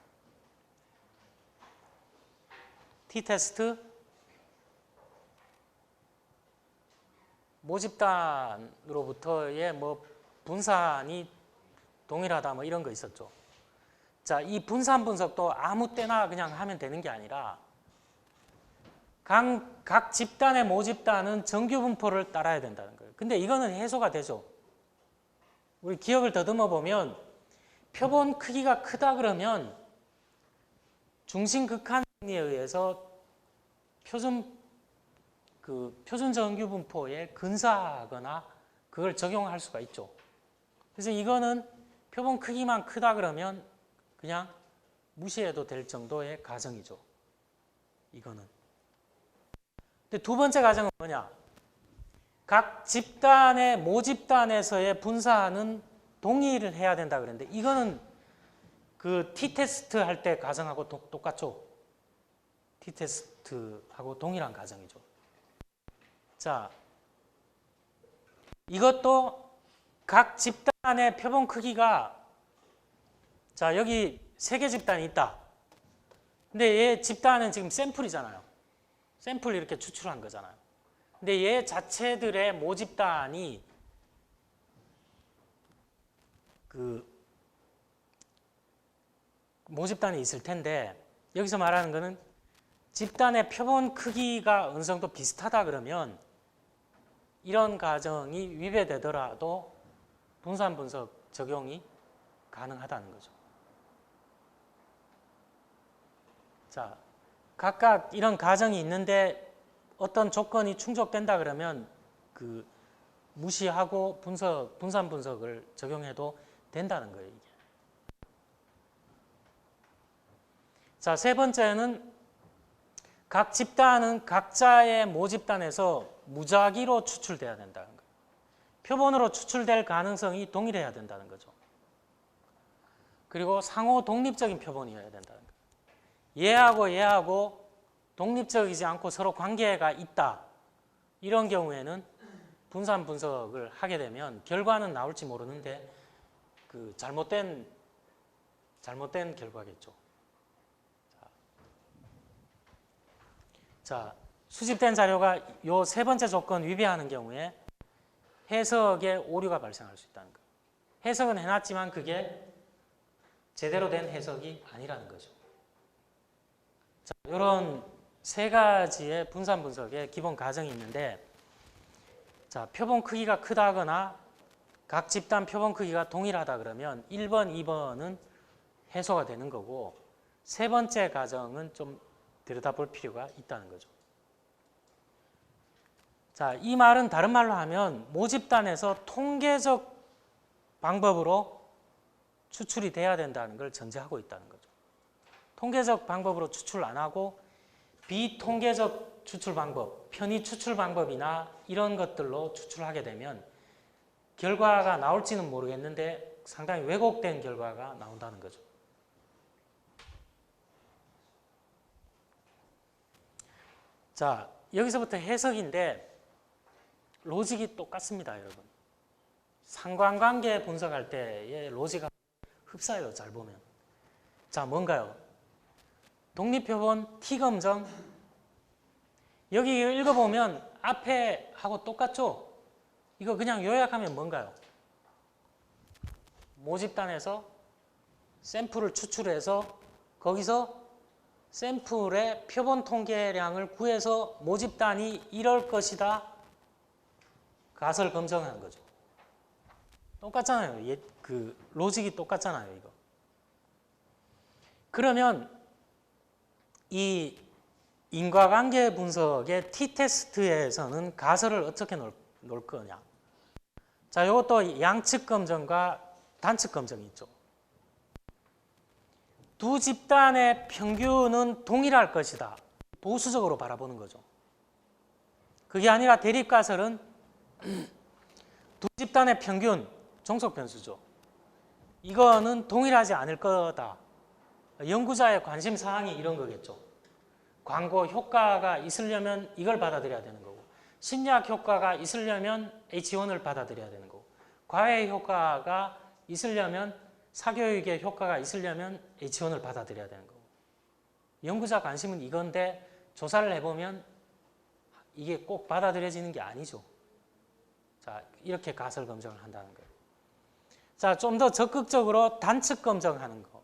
T 테스트 모집단으로부터의 뭐 분산이 동일하다 뭐 이런 거 있었죠. 자, 이 분산 분석도 아무 때나 그냥 하면 되는 게 아니라 각 집단의 모집단은 정규 분포를 따라야 된다는 거예요. 근데 이거는 해소가 되죠. 우리 기억을 더듬어 보면 표본 크기가 크다 그러면 중심 극한 정리에 의해서 표준 정규 분포에 근사하거나 그걸 적용할 수가 있죠. 그래서 이거는 표본 크기만 크다 그러면 그냥 무시해도 될 정도의 가정이죠. 이거는. 근데 두 번째 가정은 뭐냐? 각 집단의 모집단에서의 분산은 동의를 해야 된다 그랬는데 이거는 T 테스트 할 때 가정하고 똑같죠. t-테스트하고 동일한 가정이죠. 자, 이것도 각 집단의 표본 크기가, 자, 여기 3개 집단이 있다. 근데 얘 집단은 지금 샘플이잖아요. 샘플 이렇게 추출한 거잖아요. 근데 얘 자체들의 모집단이 모집단이 있을 텐데, 여기서 말하는 거는 집단의 표본 크기가 어느 정도 비슷하다 그러면 이런 가정이 위배되더라도 분산 분석 적용이 가능하다는 거죠. 자, 각각 이런 가정이 있는데 어떤 조건이 충족된다 그러면 무시하고 분산 분석을 적용해도 된다는 거예요, 이게. 자, 세 번째는 각 집단은 각자의 모집단에서 무작위로 추출돼야 된다는 거예요. 표본으로 추출될 가능성이 동일해야 된다는 거죠. 그리고 상호 독립적인 표본이어야 된다는 거예요. 얘하고 얘하고 독립적이지 않고 서로 관계가 있다. 이런 경우에는 분산 분석을 하게 되면 결과는 나올지 모르는데 잘못된 결과겠죠. 자, 수집된 자료가 요 세 번째 조건 위배하는 경우에 해석에 오류가 발생할 수 있다는 거예요. 해석은 해놨지만 그게 제대로 된 해석이 아니라는 거죠. 자, 이런 세 가지의 분산 분석의 기본 가정이 있는데, 자, 표본 크기가 크다거나 각 집단 표본 크기가 동일하다 그러면 1번, 2번은 해소가 되는 거고, 세 번째 가정은 좀 들여다볼 필요가 있다는 거죠. 자, 이 말은 다른 말로 하면 모집단에서 통계적 방법으로 추출이 돼야 된다는 걸 전제하고 있다는 거죠. 통계적 방법으로 추출 안 하고 비통계적 추출 방법, 편의 추출 방법이나 이런 것들로 추출하게 되면 결과가 나올지는 모르겠는데 상당히 왜곡된 결과가 나온다는 거죠. 자, 여기서부터 해석인데 로직이 똑같습니다, 여러분. 상관관계 분석할 때의 로직하고 흡사해요, 잘 보면. 자, 뭔가요? 독립표본 T검정. 여기 읽어보면 앞에 하고 똑같죠? 이거 그냥 요약하면 뭔가요? 모집단에서 샘플을 추출해서 거기서 샘플의 표본 통계량을 구해서 모집단이 이럴 것이다. 가설 검증하는 거죠. 똑같잖아요. 로직이 똑같잖아요, 이거. 그러면 이 인과관계 분석의 t-테스트에서는 가설을 어떻게 놓을 거냐. 자, 이것도 양측 검증과 단측 검증이 있죠. 두 집단의 평균은 동일할 것이다. 보수적으로 바라보는 거죠. 그게 아니라 대립가설은 두 집단의 평균, 종속 변수죠. 이거는 동일하지 않을 거다. 연구자의 관심 사항이 이런 거겠죠. 광고 효과가 있으려면 이걸 받아들여야 되는 거고, 신약 효과가 있으려면 H1을 받아들여야 되는 거고, 과외 효과가 있으려면, 사교육의 효과가 있으려면 H1을 받아들여야 되는 거고. 연구자 관심은 이건데 조사를 해보면 이게 꼭 받아들여지는 게 아니죠. 자, 이렇게 가설 검증을 한다는 거예요. 자, 좀 더 적극적으로 단측 검증하는 거.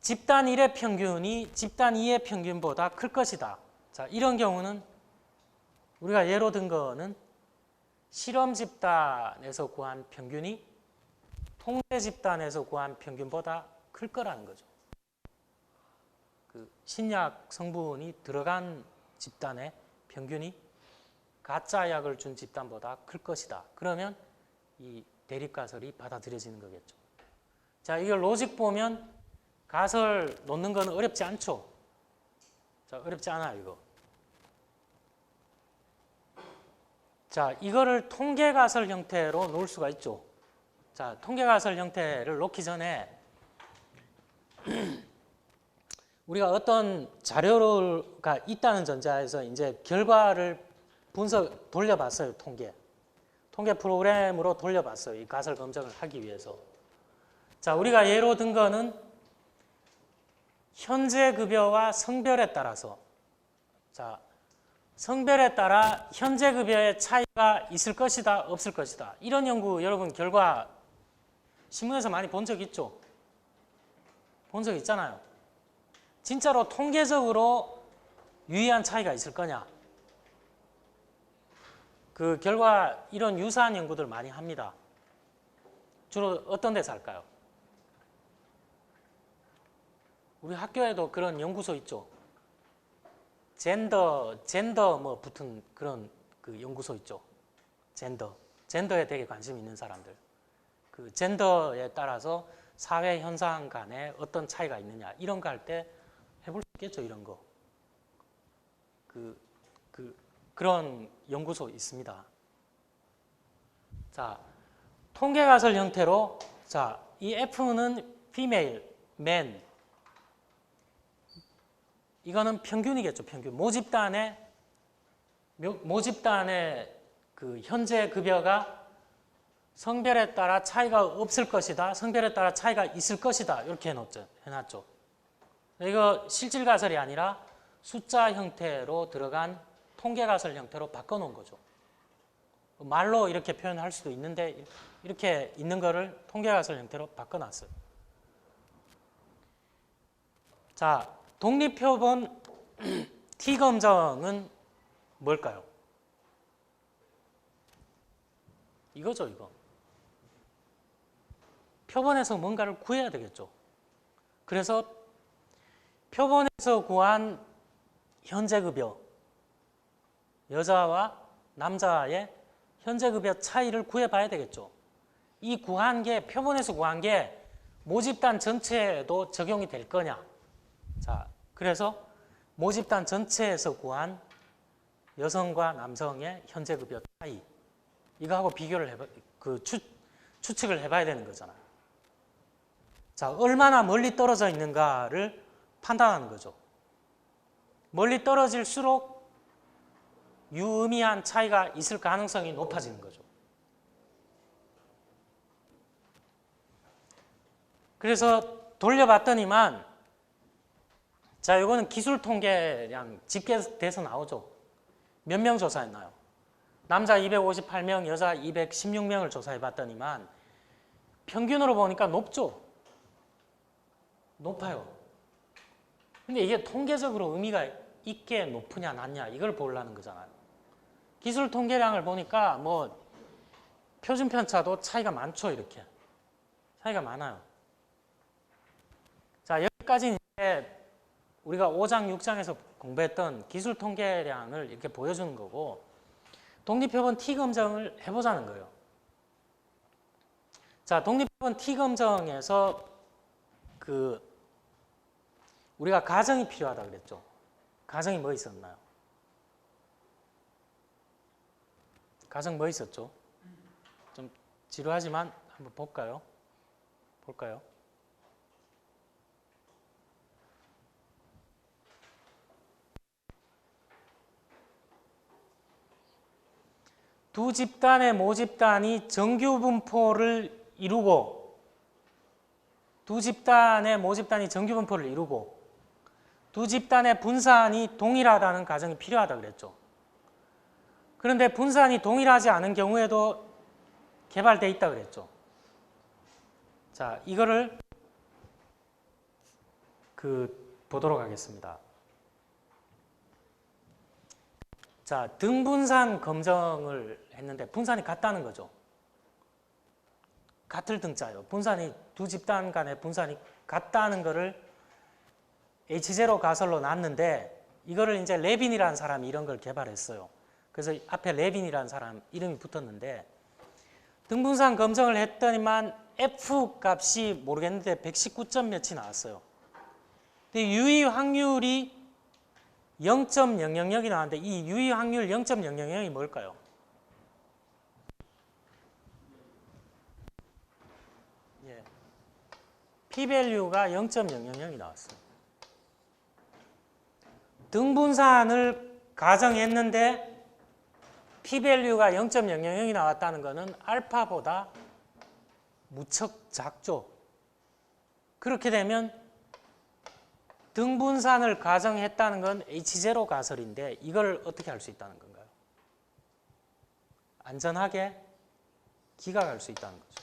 집단 1의 평균이 집단 2의 평균보다 클 것이다. 자, 이런 경우는 우리가 예로 든 거는 실험 집단에서 구한 평균이 통계 집단에서 구한 평균보다 클 거라는 거죠. 신약 성분이 들어간 집단의 평균이 가짜 약을 준 집단보다 클 것이다. 그러면 이 대립가설이 받아들여지는 거겠죠. 자, 이걸 로직 보면 가설 놓는 건 어렵지 않죠. 자, 어렵지 않아요, 이거. 자, 이거를 통계가설 형태로 놓을 수가 있죠. 자, 통계가설 형태를 놓기 전에 우리가 어떤 자료가 있다는 전제하에서 이제 결과를 분석 돌려봤어요. 통계 프로그램으로 돌려봤어요. 이 가설 검증을 하기 위해서. 자, 우리가 예로 든 거는 현재 급여와 성별에 따라서, 자, 성별에 따라 현재 급여의 차이가 있을 것이다, 없을 것이다. 이런 연구 여러분 결과 신문에서 많이 본 적 있죠? 본 적 있잖아요. 진짜로 통계적으로 유의한 차이가 있을 거냐? 그 결과 이런 유사한 연구들 많이 합니다. 주로 어떤 데서 할까요? 우리 학교에도 그런 연구소 있죠. 젠더 뭐 붙은 그런 그 연구소 있죠. 젠더에 되게 관심 있는 사람들. 그 젠더에 따라서 사회 현상 간에 어떤 차이가 있느냐 이런 거 할 때 해볼 수 있겠죠. 이런 거. 그런 연구소 있습니다. 자, 통계 가설 형태로, 자, 이 F는 female, man. 이거는 평균이겠죠. 평균. 모집단의 그 현재 급여가 성별에 따라 차이가 없을 것이다. 성별에 따라 차이가 있을 것이다. 이렇게 해놨죠. 이거 실질 가설이 아니라 숫자 형태로 들어간 통계 가설 형태로 바꿔놓은 거죠. 말로 이렇게 표현할 수도 있는데 이렇게 있는 거를 통계 가설 형태로 바꿔놨어요. 자, 독립표본 T검정은 뭘까요? 이거죠, 이거. 표본에서 뭔가를 구해야 되겠죠. 그래서 표본에서 구한 현재급여, 여자와 남자의 현재급여 차이를 구해봐야 되겠죠. 이 구한 게, 표본에서 구한 게 모집단 전체에도 적용이 될 거냐. 자, 그래서 모집단 전체에서 구한 여성과 남성의 현재급여 차이, 이거하고 비교를 추측을 해봐야 되는 거잖아요. 자, 얼마나 멀리 떨어져 있는가를 판단하는 거죠. 멀리 떨어질수록 유의미한 차이가 있을 가능성이 높아지는 거죠. 그래서 돌려봤더니만, 자, 이거는 기술 통계량 집계돼서 나오죠. 몇 명 조사했나요? 남자 258명, 여자 216명을 조사해 봤더니만 평균으로 보니까 높죠. 높아요. 근데 이게 통계적으로 의미가 있게 높으냐 낮냐 이걸 보려는 거잖아요. 기술 통계량을 보니까 뭐 표준 편차도 차이가 많죠. 이렇게 차이가 많아요. 자, 여기까지는 이제 우리가 5장, 6장에서 공부했던 기술 통계량을 이렇게 보여주는 거고, 독립표본 T검정을 해보자는 거예요. 자, 독립표본 T검정에서 우리가 가정이 필요하다 그랬죠. 가정이 뭐 있었나요? 가정 뭐 있었죠? 좀 지루하지만 한번 볼까요? 두 집단의 모집단이 정규 분포를 이루고, 두 집단의 분산이 동일하다는 가정이 필요하다 그랬죠. 그런데 분산이 동일하지 않은 경우에도 개발돼 있다 그랬죠. 자, 이거를 보도록 하겠습니다. 자, 등분산 검정을 했는데 분산이 같다는 거죠. 같을 등자예요. 분산이 두 집단 간의 분산이 같다는 거를 H0 가설로 놨는데, 이거를 이제 레빈이라는 사람이 이런 걸 개발했어요. 그래서 앞에 레빈이라는 사람 이름이 붙었는데, 등분산 검정을 했더니만 F 값이 모르겠는데 119점 몇이 나왔어요. 근데 유의 확률이 0.000이 나왔는데 이 유의 확률 0.000이 뭘까요? P-밸류가 0.000이 나왔어요. 등분산을 가정했는데 p-밸류가 0.000이 나왔다는 것은 알파보다 무척 작죠. 그렇게 되면 등분산을 가정했다는 건 H0 가설인데 이걸 어떻게 할 수 있다는 건가요? 안전하게 기각할 수 있다는 거죠.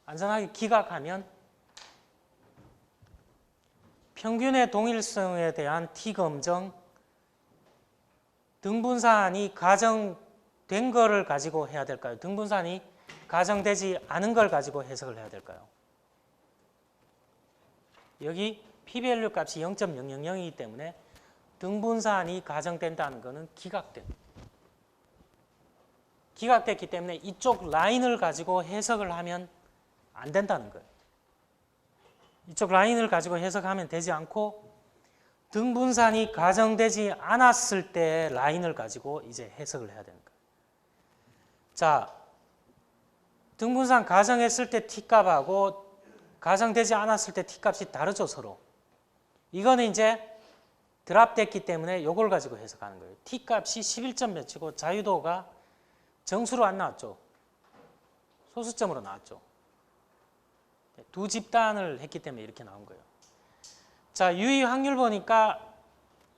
안전하게 기각하면 평균의 동일성에 대한 T검정, 등분산이 가정된 거를 가지고 해야 될까요? 등분산이 가정되지 않은 걸 가지고 해석을 해야 될까요? 여기 p-밸류 값이 0.000이기 때문에 등분산이 가정된다는 것은 기각됐기 때문에 이쪽 라인을 가지고 해석을 하면 안 된다는 거예요. 이쪽 라인을 가지고 해석하면 되지 않고 등분산이 가정되지 않았을 때 라인을 가지고 이제 해석을 해야 되는 거예요. 자, 등분산 가정했을 때 T값하고 가정되지 않았을 때 T값이 다르죠, 서로. 이거는 이제 드랍됐기 때문에 이걸 가지고 해석하는 거예요. T값이 11점 몇이고 자유도가 정수로 안 나왔죠. 소수점으로 나왔죠. 두 집단을 했기 때문에 이렇게 나온 거예요. 자, 유의 확률 보니까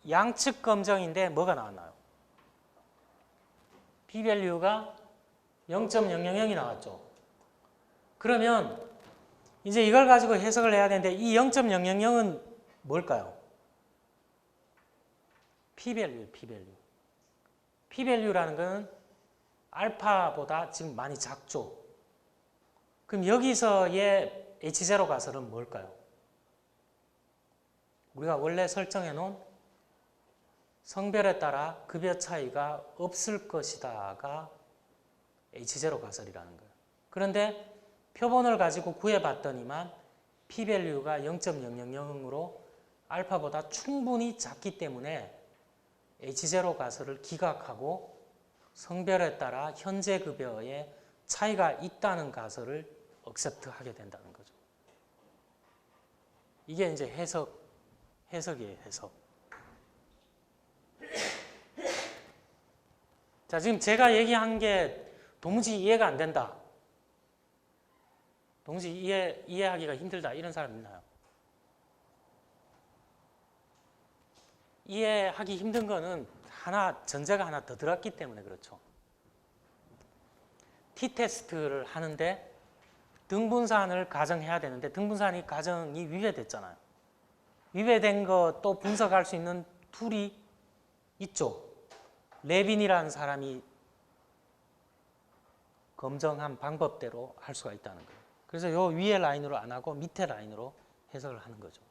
양측 검정인데 뭐가 나왔나요? p-밸류가 0.000이 나왔죠. 그러면 이제 이걸 가지고 해석을 해야 되는데 이 0.000은 뭘까요? p-밸류예요, p-밸류. p-밸류라는 것은 알파보다 지금 많이 작죠. 그럼 여기서의 H0 가설은 뭘까요? 우리가 원래 설정해 놓은 성별에 따라 급여 차이가 없을 것이다가 H0 가설이라는 거예요. 그런데 표본을 가지고 구해봤더니만 p-밸류가 0.000으로 알파보다 충분히 작기 때문에 H0 가설을 기각하고 성별에 따라 현재 급여에 차이가 있다는 가설을 억셉트하게 된다는 거죠. 이게 이제 해석이에요, 해석. 자, 지금 제가 얘기한 게 도무지 이해가 안 된다. 도무지 이해하기가 힘들다. 이런 사람 있나요? 이해하기 힘든 거는 전제가 하나 더 들었기 때문에 그렇죠. T-테스트를 하는데 등분산을 가정해야 되는데 등분산이 가정이 위배됐잖아요. 위배된 거 또 분석할 수 있는 툴이 있죠. 레빈이라는 사람이 검증한 방법대로 할 수가 있다는 거예요. 그래서 요 위에 라인으로 안 하고 밑에 라인으로 해석을 하는 거죠.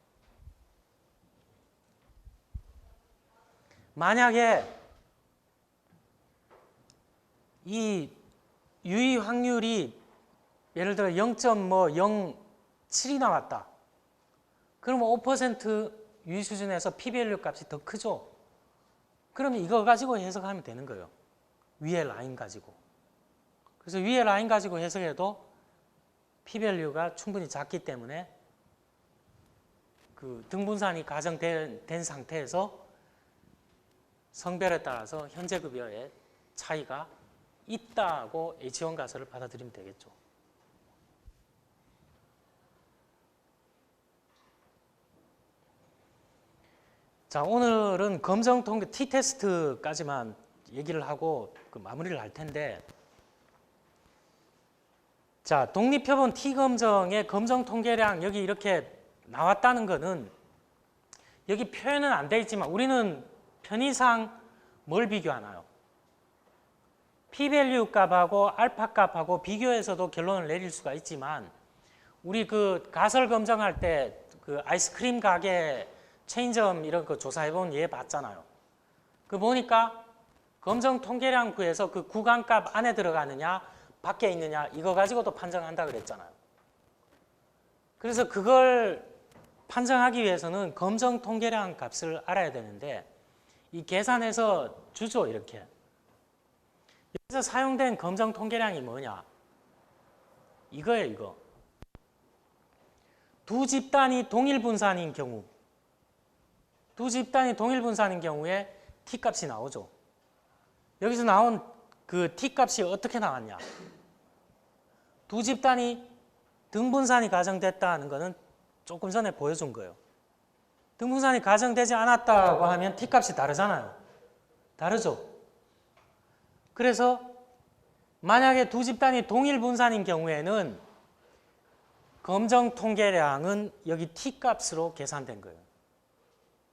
만약에 이 유의 확률이 예를 들어 0.07이 나왔다. 그러면 5% 유의 수준에서 p-밸류 값이 더 크죠. 그러면 이거 가지고 해석하면 되는 거예요. 위에 라인 가지고. 그래서 위에 라인 가지고 해석해도 p-밸류가 충분히 작기 때문에 그 등분산이 가정된 상태에서 성별에 따라서 현재 급여의 차이가 있다고 H1 가설을 받아들이면 되겠죠. 자, 오늘은 검정 통계 T-테스트까지만 얘기를 하고 마무리를 할 텐데, 자, 독립표본 T-검정의 검정 통계량 여기 이렇게 나왔다는 거는 여기 표현은 안 돼 있지만 우리는 편의상 뭘 비교하나요? p-밸류 값하고 알파 값하고 비교해서도 결론을 내릴 수가 있지만 우리 그 가설 검정할 때 그 아이스크림 가게 체인점 이런 거 조사해본 예 봤잖아요. 그 보니까 검정 통계량 구해서 그 구간값 안에 들어가느냐 밖에 있느냐 이거 가지고도 판정한다 그랬잖아요. 그래서 그걸 판정하기 위해서는 검정 통계량 값을 알아야 되는데 이 계산해서 주죠, 이렇게. 여기서 사용된 검정 통계량이 뭐냐? 이거예요, 이거. 두 집단이 동일 분산인 경우 두 집단이 동일 분산인 경우에 T값이 나오죠. 여기서 나온 그 T값이 어떻게 나왔냐? 두 집단이 등분산이 가정됐다는 것은 조금 전에 보여준 거예요. 등분산이 가정되지 않았다고 하면 T값이 다르잖아요. 다르죠. 그래서 만약에 두 집단이 동일 분산인 경우에는 검정 통계량은 여기 T값으로 계산된 거예요.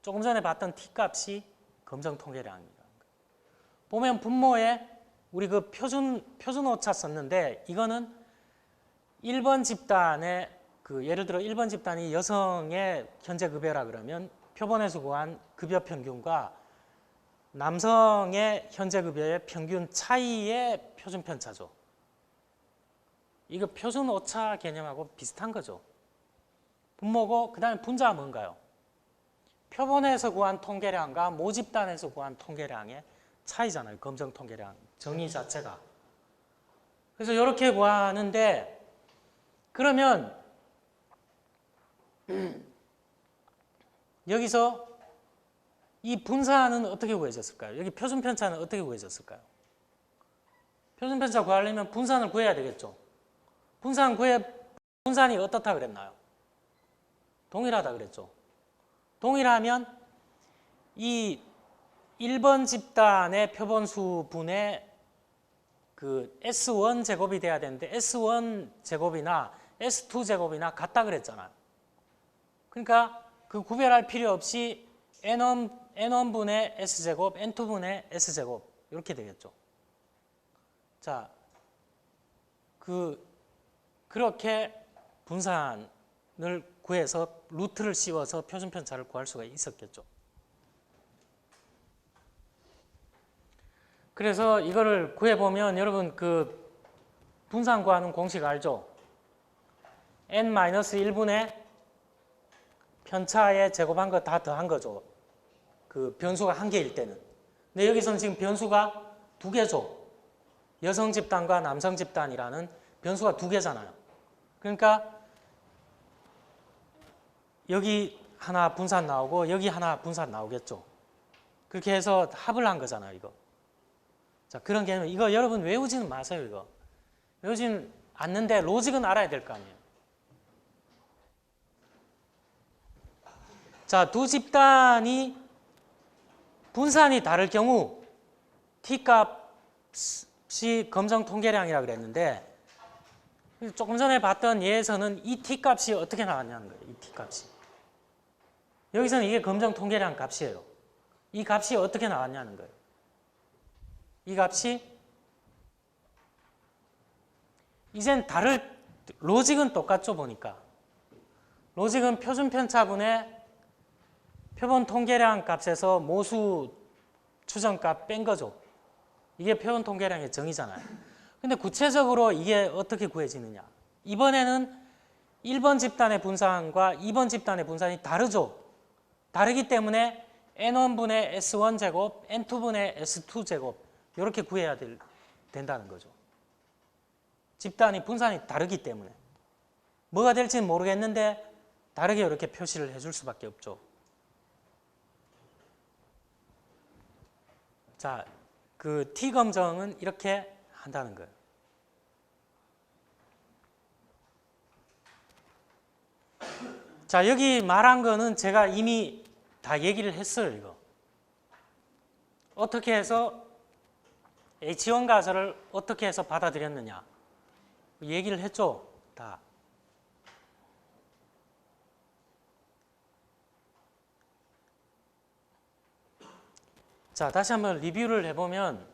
조금 전에 봤던 T값이 검정 통계량입니다. 보면 분모에 우리 그 표준 오차 썼는데 이거는 1번 집단의 예를 들어 1번 집단이 여성의 현재 급여라 그러면 표본에서 구한 급여 평균과 남성의 현재 급여의 평균 차이의 표준 편차죠. 이거 표준 오차 개념하고 비슷한 거죠. 분모고 그다음에 분자가 뭔가요? 표본에서 구한 통계량과 모집단에서 구한 통계량의 차이잖아요. 검정 통계량 정의 자체가. 그래서 이렇게 구하는데 그러면 여기서 이 분산은 어떻게 구해졌을까요? 여기 표준 편차는 어떻게 구해졌을까요? 표준 편차 구하려면 분산을 구해야 되겠죠. 분산이 어떻다 그랬나요? 동일하다 그랬죠. 동일하면 이 1번 집단의 표본수 분의 그 S1 제곱이 돼야 되는데 S1 제곱이나 S2 제곱이나 같다 그랬잖아요. 그러니까 그 구별할 필요 없이 N1분의 S제곱, N2분의 S제곱 이렇게 되겠죠. 자, 그렇게 분산을 구해서 루트를 씌워서 표준 편차를 구할 수가 있었겠죠. 그래서 이거를 구해보면 여러분 그 분산 구하는 공식 알죠? N-1분의 편차에 제곱한 거 다 더한 거죠. 그 변수가 한 개일 때는. 근데 여기서는 지금 변수가 두 개죠. 여성 집단과 남성 집단이라는 변수가 두 개잖아요. 그러니까 여기 하나 분산 나오고 여기 하나 분산 나오겠죠. 그렇게 해서 합을 한 거잖아요, 이거. 자, 그런 개념. 이거 여러분 외우지는 마세요, 이거. 외우지는 않는데 로직은 알아야 될 거 아니에요. 자, 두 집단이 분산이 다를 경우 T값이 검정 통계량이라고 그랬는데 조금 전에 봤던 예에서는 이 T값이 어떻게 나왔냐는 거예요. 이 T값이. 여기서는 이게 검정 통계량 값이에요. 이 값이 어떻게 나왔냐는 거예요. 이 값이 이젠 로직은 똑같죠, 보니까. 로직은 표준 편차분의 표본 통계량 값에서 모수 추정값 뺀 거죠. 이게 표본 통계량의 정의잖아요. 근데 구체적으로 이게 어떻게 구해지느냐. 이번에는 1번 집단의 분산과 2번 집단의 분산이 다르죠. 다르기 때문에 N1분의 S1제곱, N2분의 S2제곱 이렇게 구해야 된다는 거죠. 집단이 분산이 다르기 때문에. 뭐가 될지는 모르겠는데 다르게 이렇게 표시를 해줄 수밖에 없죠. 자, 그 T검정은 이렇게 한다는 거예요. 자, 여기 말한 거는 제가 이미 다 얘기를 했어요, 이거. 어떻게 해서 H1 가설을 어떻게 해서 받아들였느냐. 얘기를 했죠, 다. 자, 다시 한번 리뷰를 해보면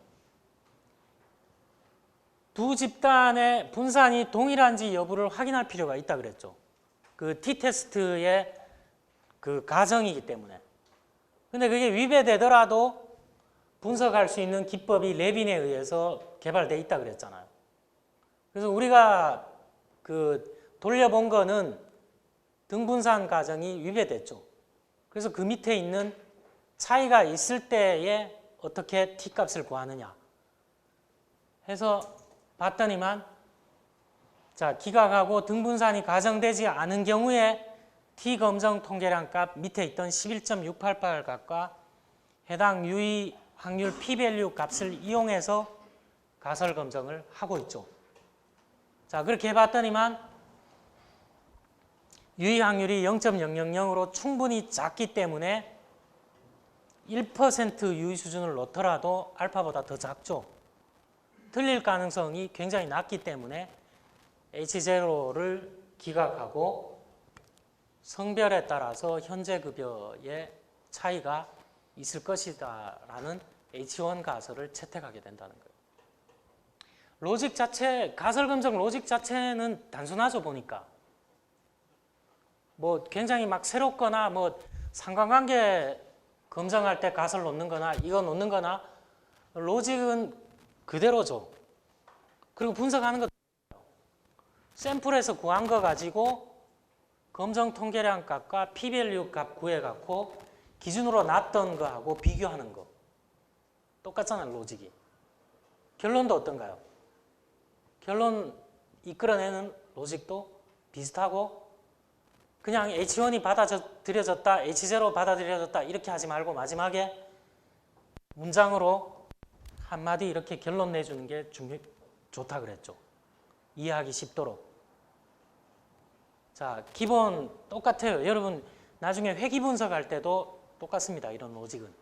두 집단의 분산이 동일한지 여부를 확인할 필요가 있다 그랬죠. 그 T테스트의 그 가정이기 때문에. 근데 그게 위배되더라도 분석할 수 있는 기법이 레빈에 의해서 개발되어 있다 그랬잖아요. 그래서 우리가 그 돌려본 거는 등분산 가정이 위배됐죠. 그래서 그 밑에 있는 차이가 있을 때에 어떻게 T값을 구하느냐 해서 봤더니만 자, 기각하고 등분산이 가정되지 않은 경우에 T 검정 통계량 값 밑에 있던 11.688 값과 해당 유의 확률 p-밸류 값을 이용해서 가설 검정을 하고 있죠. 자, 그렇게 해봤더니만 유의 확률이 0.000으로 충분히 작기 때문에 1% 유의 수준을 놓더라도 알파보다 더 작죠. 틀릴 가능성이 굉장히 낮기 때문에 H0를 기각하고 성별에 따라서 현재 급여의 차이가 있을 것이다 라는 H1 가설을 채택하게 된다는 거예요. 로직 자체, 가설 검정 로직 자체는 단순하죠 보니까. 뭐 굉장히 막 새롭거나 뭐 상관관계 검정할 때 가설 놓는 거나 이거 놓는 거나 로직은 그대로죠. 그리고 분석하는 것도 샘플에서 구한 거 가지고 검정 통계량 값과 p-밸류 값 구해갖고 기준으로 놨던 거하고 비교하는 거. 똑같잖아요, 로직이. 결론도 어떤가요? 결론 이끌어내는 로직도 비슷하고 그냥 H1이 받아들여졌다, H0 받아들여졌다 이렇게 하지 말고 마지막에 문장으로 한마디 이렇게 결론 내주는 게 좋다 그랬죠. 이해하기 쉽도록. 자, 기본 똑같아요. 여러분 나중에 회귀 분석할 때도 똑같습니다. 이런 로직은.